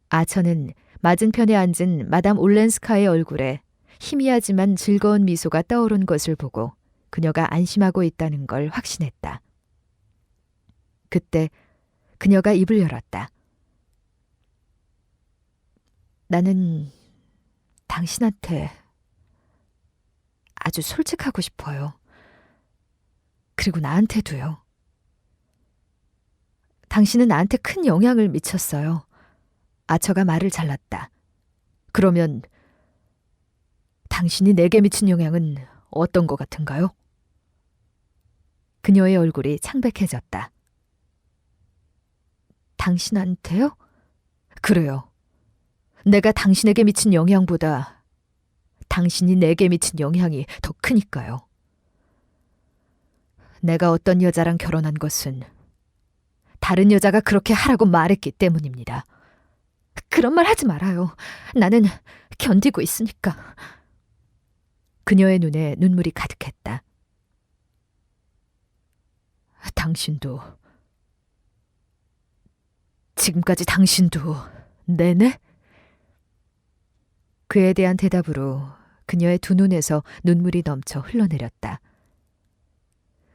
아처는 맞은편에 앉은 마담 올렌스카의 얼굴에 희미하지만 즐거운 미소가 떠오른 것을 보고 그녀가 안심하고 있다는 걸 확신했다. 그때 그녀가 입을 열었다. 나는 당신한테 아주 솔직하고 싶어요. 그리고 나한테도요. 당신은 나한테 큰 영향을 미쳤어요. 아처가 말을 잘랐다. 그러면 당신이 내게 미친 영향은 어떤 것 같은가요? 그녀의 얼굴이 창백해졌다. 당신한테요? 그래요. 내가 당신에게 미친 영향보다 당신이 내게 미친 영향이 더 크니까요. 내가 어떤 여자랑 결혼한 것은 다른 여자가 그렇게 하라고 말했기 때문입니다. 그런 말 하지 말아요. 나는 견디고 있으니까. 그녀의 눈에 눈물이 가득했다. 당신도, 지금까지 당신도 내내? 그에 대한 대답으로 그녀의 두 눈에서 눈물이 넘쳐 흘러내렸다.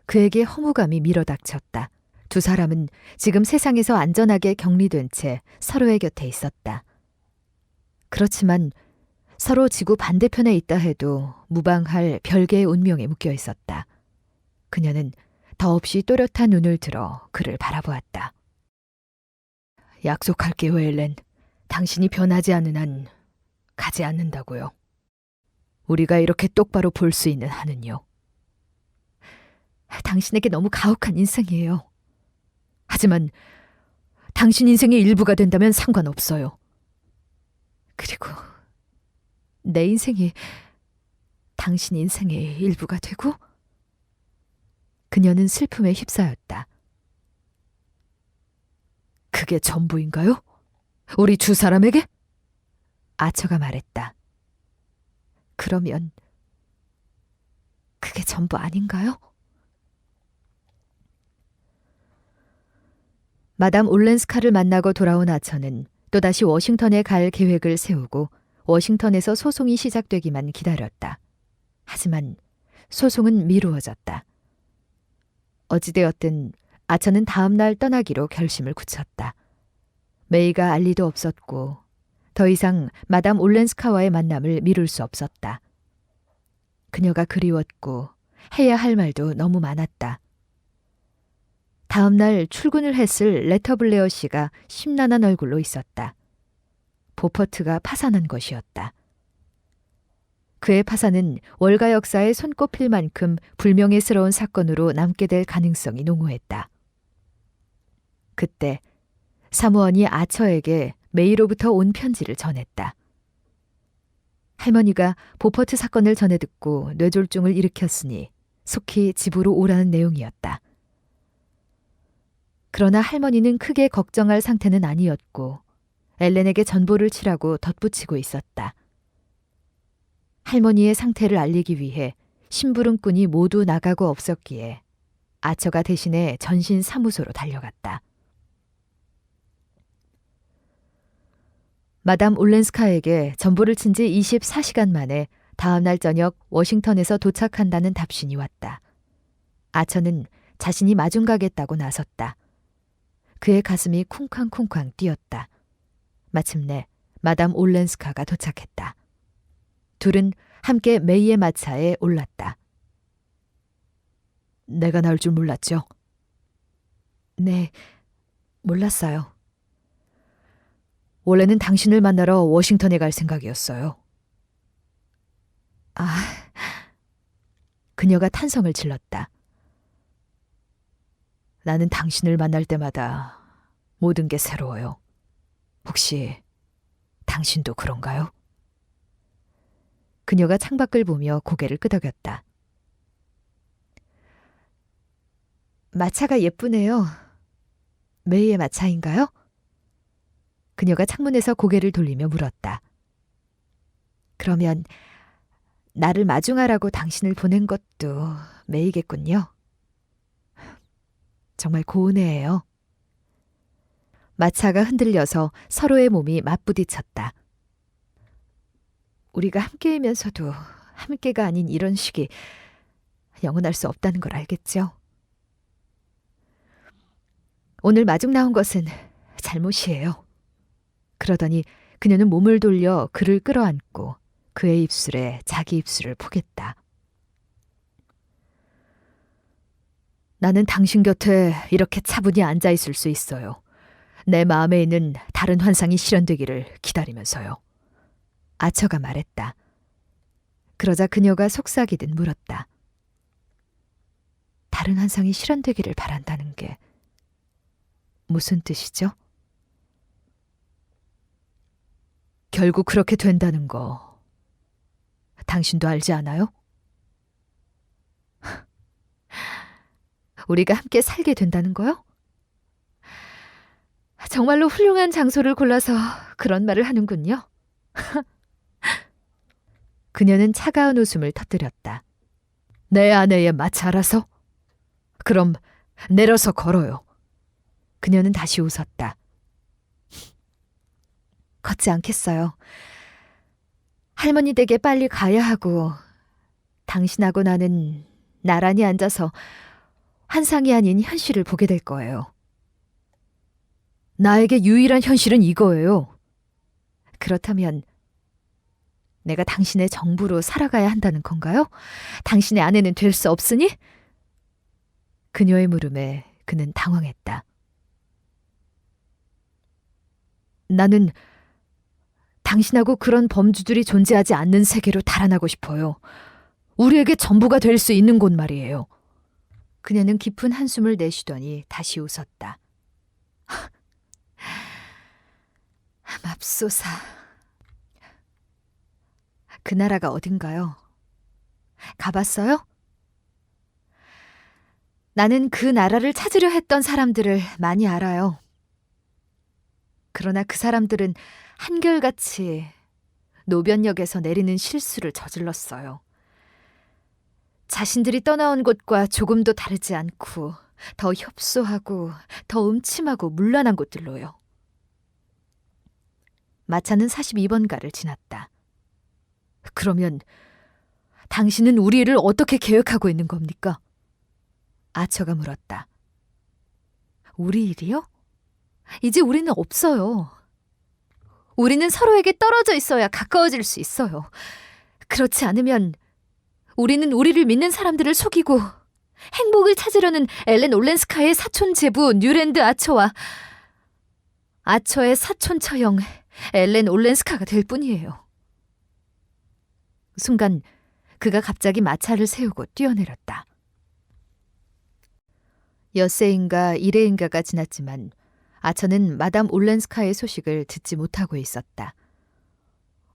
그에게 허무감이 밀어닥쳤다. 두 사람은 지금 세상에서 안전하게 격리된 채 서로의 곁에 있었다. 그렇지만 서로 지구 반대편에 있다 해도 무방할 별개의 운명에 묶여 있었다. 그녀는 더없이 또렷한 눈을 들어 그를 바라보았다. 약속할게요, 엘렌. 당신이 변하지 않는 한 가지 않는다고요. 우리가 이렇게 똑바로 볼 수 있는 한은요. 당신에게 너무 가혹한 인생이에요. 하지만 당신 인생의 일부가 된다면 상관없어요. 그리고 내 인생이 당신 인생의 일부가 되고? 그녀는 슬픔에 휩싸였다. 그게 전부인가요? 우리 두 사람에게? 아처가 말했다. 그러면 그게 전부 아닌가요? 마담 올렌스카를 만나고 돌아온 아처는 또다시 워싱턴에 갈 계획을 세우고 워싱턴에서 소송이 시작되기만 기다렸다. 하지만 소송은 미루어졌다. 어찌되었든 아처는 다음 날 떠나기로 결심을 굳혔다. 메이가 알 리도 없었고 더 이상 마담 올렌스카와의 만남을 미룰 수 없었다. 그녀가 그리웠고 해야 할 말도 너무 많았다. 다음 날 출근을 했을 레터블레어 씨가 심란한 얼굴로 있었다. 보퍼트가 파산한 것이었다. 그의 파산은 월가 역사에 손꼽힐 만큼 불명예스러운 사건으로 남게 될 가능성이 농후했다. 그때 사무원이 아처에게 메이로부터 온 편지를 전했다. 할머니가 보퍼트 사건을 전해 듣고 뇌졸중을 일으켰으니 속히 집으로 오라는 내용이었다. 그러나 할머니는 크게 걱정할 상태는 아니었고 엘렌에게 전보를 치라고 덧붙이고 있었다. 할머니의 상태를 알리기 위해 심부름꾼이 모두 나가고 없었기에 아처가 대신에 전신 사무소로 달려갔다. 마담 올렌스카에게 전보를 친 지 24시간 만에 다음 날 저녁 워싱턴에서 도착한다는 답신이 왔다. 아처는 자신이 마중 가겠다고 나섰다. 그의 가슴이 쿵쾅쿵쾅 뛰었다. 마침내 마담 올렌스카가 도착했다. 둘은 함께 메이의 마차에 올랐다. 내가 나올 줄 몰랐죠? 네, 몰랐어요. 원래는 당신을 만나러 워싱턴에 갈 생각이었어요. 아, 그녀가 탄성을 질렀다. 나는 당신을 만날 때마다 모든 게 새로워요. 혹시 당신도 그런가요? 그녀가 창밖을 보며 고개를 끄덕였다. 마차가 예쁘네요. 메이의 마차인가요? 그녀가 창문에서 고개를 돌리며 물었다. 그러면 나를 마중하라고 당신을 보낸 것도 메이겠군요. 정말 고운해예요. 마차가 흔들려서 서로의 몸이 맞부딪혔다. 우리가 함께이면서도 함께가 아닌 이런 식이 영원할 수 없다는 걸 알겠죠? 오늘 마중 나온 것은 잘못이에요. 그러더니 그녀는 몸을 돌려 그를 끌어안고 그의 입술에 자기 입술을 포겠다. 나는 당신 곁에 이렇게 차분히 앉아 있을 수 있어요. 내 마음에 있는 다른 환상이 실현되기를 기다리면서요. 아처가 말했다. 그러자 그녀가 속삭이듯 물었다. 다른 환상이 실현되기를 바란다는 게 무슨 뜻이죠? 결국 그렇게 된다는 거 당신도 알지 않아요? 우리가 함께 살게 된다는 거요? 정말로 훌륭한 장소를 골라서 그런 말을 하는군요. 그녀는 차가운 웃음을 터뜨렸다. 내 아내의 마찰아서? 그럼 내려서 걸어요. 그녀는 다시 웃었다. 걷지 않겠어요. 할머니 댁에 빨리 가야 하고 당신하고 나는 나란히 앉아서 환상이 아닌 현실을 보게 될 거예요. 나에게 유일한 현실은 이거예요. 그렇다면 내가 당신의 정부로 살아가야 한다는 건가요? 당신의 아내는 될 수 없으니? 그녀의 물음에 그는 당황했다. 나는 당신하고 그런 범주들이 존재하지 않는 세계로 달아나고 싶어요. 우리에게 전부가 될 수 있는 곳 말이에요. 그녀는 깊은 한숨을 내쉬더니 다시 웃었다. 맙소사. 그 나라가 어딘가요? 가봤어요? 나는 그 나라를 찾으려 했던 사람들을 많이 알아요. 그러나 그 사람들은 한결같이 노변역에서 내리는 실수를 저질렀어요. 자신들이 떠나온 곳과 조금도 다르지 않고 더 협소하고 더 음침하고 문란한 곳들로요. 마차는 42번가를 지났다. 그러면 당신은 우리를 어떻게 계획하고 있는 겁니까? 아처가 물었다. 우리 일이요? 이제 우리는 없어요. 우리는 서로에게 떨어져 있어야 가까워질 수 있어요. 그렇지 않으면 우리는 우리를 믿는 사람들을 속이고 행복을 찾으려는 엘렌 올렌스카의 사촌 제부 뉴랜드 아처와 아처의 사촌 처형 엘렌 올렌스카가 될 뿐이에요. 순간 그가 갑자기 마차를 세우고 뛰어내렸다. 엿새인가 이래인가가 지났지만 아처는 마담 올렌스카의 소식을 듣지 못하고 있었다.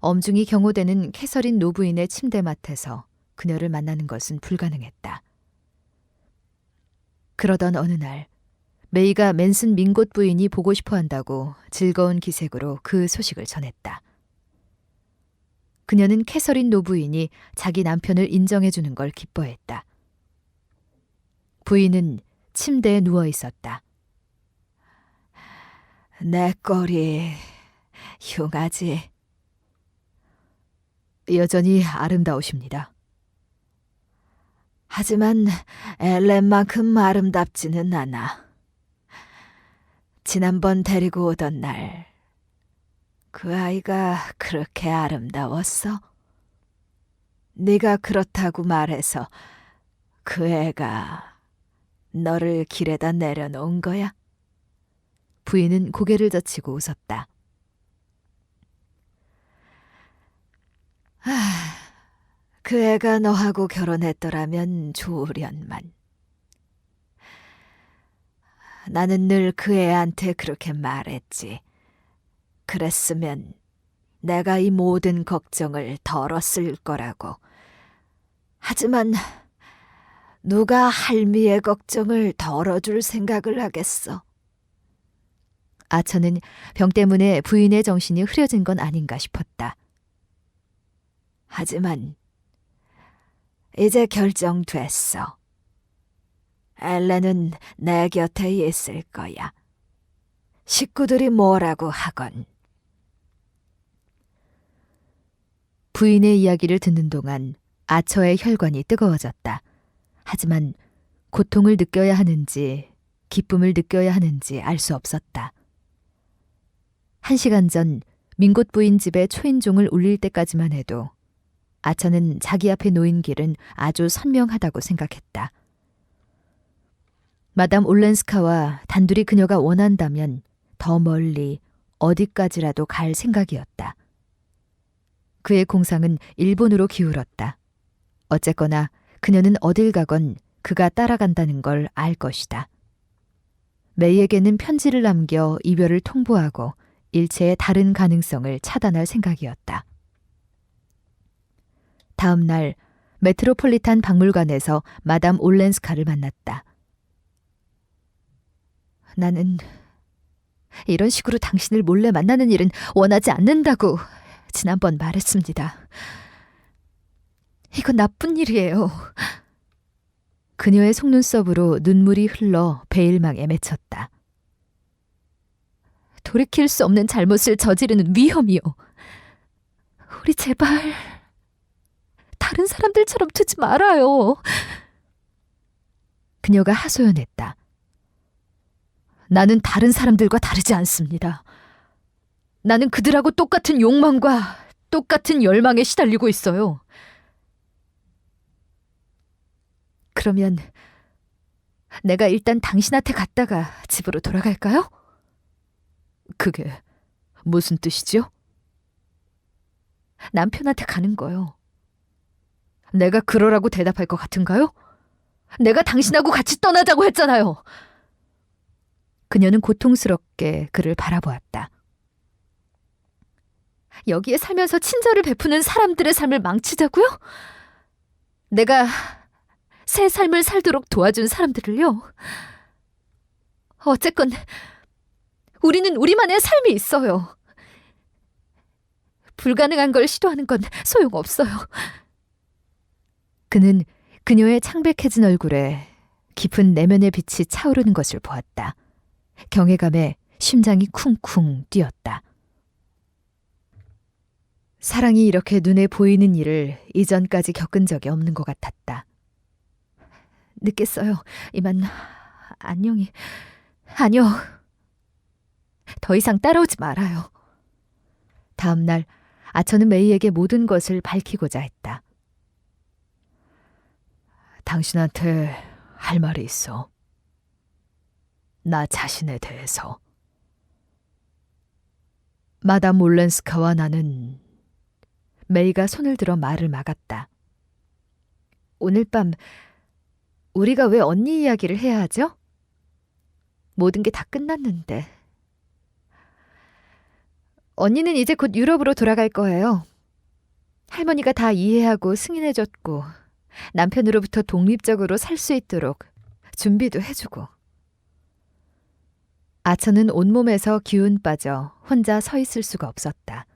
엄중히 경호되는 캐서린 노부인의 침대맡에서 그녀를 만나는 것은 불가능했다. 그러던 어느 날 메이가 맨슨 민곳 부인이 보고 싶어 한다고 즐거운 기색으로 그 소식을 전했다. 그녀는 캐서린 노부인이 자기 남편을 인정해 주는 걸 기뻐했다. 부인은 침대에 누워 있었다. 내 꼴이 흉하지. 여전히 아름다우십니다. 하지만 엘렌만큼 아름답지는 않아. 지난번 데리고 오던 날 그 아이가 그렇게 아름다웠어? 네가 그렇다고 말해서 그 애가 너를 길에다 내려놓은 거야? 부인은 고개를 젖히고 웃었다. 그 애가 너하고 결혼했더라면 좋으련만. 나는 늘 그 애한테 그렇게 말했지. 그랬으면 내가 이 모든 걱정을 덜었을 거라고. 하지만 누가 할미의 걱정을 덜어줄 생각을 하겠어. 아처는 병 때문에 부인의 정신이 흐려진 건 아닌가 싶었다. 하지만 이제 결정됐어. 엘렌은 내 곁에 있을 거야. 식구들이 뭐라고 하건. 부인의 이야기를 듣는 동안 아처의 혈관이 뜨거워졌다. 하지만 고통을 느껴야 하는지 기쁨을 느껴야 하는지 알 수 없었다. 1시간 전 민곳 부인 집에 초인종을 울릴 때까지만 해도 아처는 자기 앞에 놓인 길은 아주 선명하다고 생각했다. 마담 올렌스카와 단둘이 그녀가 원한다면 더 멀리 어디까지라도 갈 생각이었다. 그의 공상은 일본으로 기울었다. 어쨌거나 그녀는 어딜 가건 그가 따라간다는 걸 알 것이다. 메이에게는 편지를 남겨 이별을 통보하고 일체의 다른 가능성을 차단할 생각이었다. 다음 날 메트로폴리탄 박물관에서 마담 올렌스카를 만났다. 나는 이런 식으로 당신을 몰래 만나는 일은 원하지 않는다고 지난번 말했습니다. 이건 나쁜 일이에요. 그녀의 속눈썹으로 눈물이 흘러 베일망에 맺혔다. 돌이킬 수 없는 잘못을 저지르는 위험이요. 우리 제발 다른 사람들처럼 두지 말아요. 그녀가 하소연했다. 나는 다른 사람들과 다르지 않습니다. 나는 그들하고 똑같은 욕망과 똑같은 열망에 시달리고 있어요. 그러면 내가 일단 당신한테 갔다가 집으로 돌아갈까요? 그게 무슨 뜻이죠? 남편한테 가는 거요. 내가 그러라고 대답할 것 같은가요? 내가 당신하고 같이 떠나자고 했잖아요. 그녀는 고통스럽게 그를 바라보았다. 여기에 살면서 친절을 베푸는 사람들의 삶을 망치자고요? 내가 새 삶을 살도록 도와준 사람들을요? 어쨌건 우리는 우리만의 삶이 있어요. 불가능한 걸 시도하는 건 소용없어요. 그는 그녀의 창백해진 얼굴에 깊은 내면의 빛이 차오르는 것을 보았다. 경외감에 심장이 쿵쿵 뛰었다. 사랑이 이렇게 눈에 보이는 일을 이전까지 겪은 적이 없는 것 같았다. 늦겠어요. 이만 안녕히. 아니요. 더 이상 따라오지 말아요. 다음 날 아처는 메이에게 모든 것을 밝히고자 했다. 당신한테 할 말이 있어. 나 자신에 대해서. 마담 올렌스카와 나는... 메이가 손을 들어 말을 막았다. 오늘 밤 우리가 왜 언니 이야기를 해야 하죠? 모든 게 다 끝났는데. 언니는 이제 곧 유럽으로 돌아갈 거예요. 할머니가 다 이해하고 승인해줬고 남편으로부터 독립적으로 살 수 있도록 준비도 해주고. 아처는 온몸에서 기운 빠져 혼자 서 있을 수가 없었다.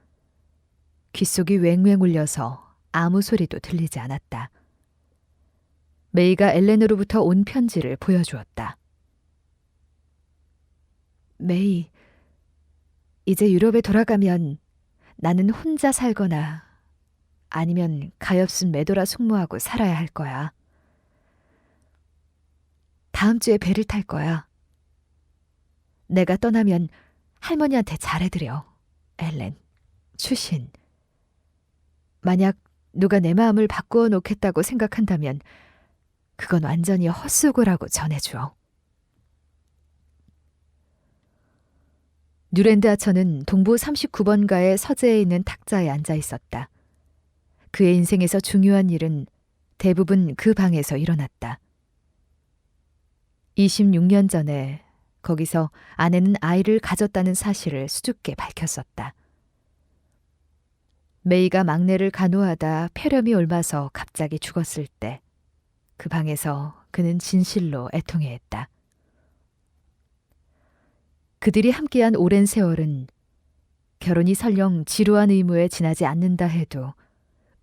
귓속이 왱왱 울려서 아무 소리도 들리지 않았다. 메이가 엘렌으로부터 온 편지를 보여주었다. 메이, 이제 유럽에 돌아가면 나는 혼자 살거나 아니면 가엾은 메도라 숙모하고 살아야 할 거야. 다음 주에 배를 탈 거야. 내가 떠나면 할머니한테 잘해드려, 엘렌. 추신. 만약 누가 내 마음을 바꾸어 놓겠다고 생각한다면 그건 완전히 헛수고라고 전해주어. 뉴랜드 아처는 동부 39번가의 서재에 있는 탁자에 앉아 있었다. 그의 인생에서 중요한 일은 대부분 그 방에서 일어났다. 26년 전에 거기서 아내는 아이를 가졌다는 사실을 수줍게 밝혔었다. 메이가 막내를 간호하다 폐렴이 옮아서 갑자기 죽었을 때 그 방에서 그는 진실로 애통해했다. 그들이 함께한 오랜 세월은 결혼이 설령 지루한 의무에 지나지 않는다 해도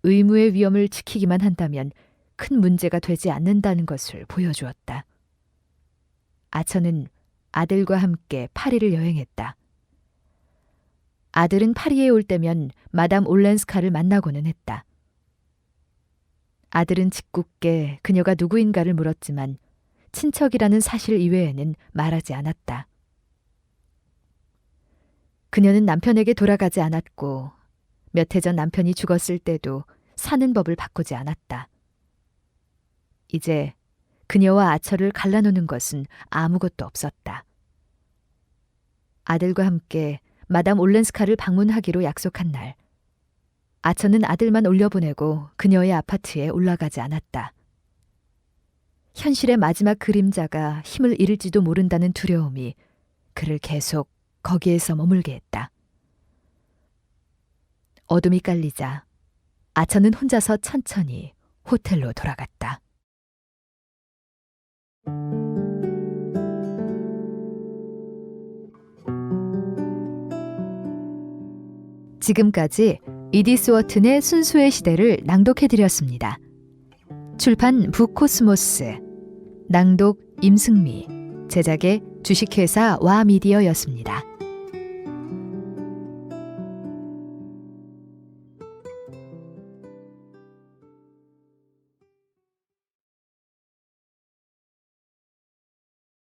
의무의 위험을 지키기만 한다면 큰 문제가 되지 않는다는 것을 보여주었다. 아처는 아들과 함께 파리를 여행했다. 아들은 파리에 올 때면 마담 올렌스카를 만나고는 했다. 아들은 짓궂게 그녀가 누구인가를 물었지만 친척이라는 사실 이외에는 말하지 않았다. 그녀는 남편에게 돌아가지 않았고 몇 해 전 남편이 죽었을 때도 사는 법을 바꾸지 않았다. 이제 그녀와 아처를 갈라놓는 것은 아무것도 없었다. 아들과 함께 마담 올렌스카를 방문하기로 약속한 날, 아처는 아들만 올려보내고 그녀의 아파트에 올라가지 않았다. 현실의 마지막 그림자가 힘을 잃을지도 모른다는 두려움이 그를 계속 거기에서 머물게 했다. 어둠이 깔리자 아처는 혼자서 천천히 호텔로 돌아갔다. 지금까지 이디스 워튼의 순수의 시대를 낭독해드렸습니다. 출판 북코스모스, 낭독 임승미, 제작의 주식회사 와미디어였습니다.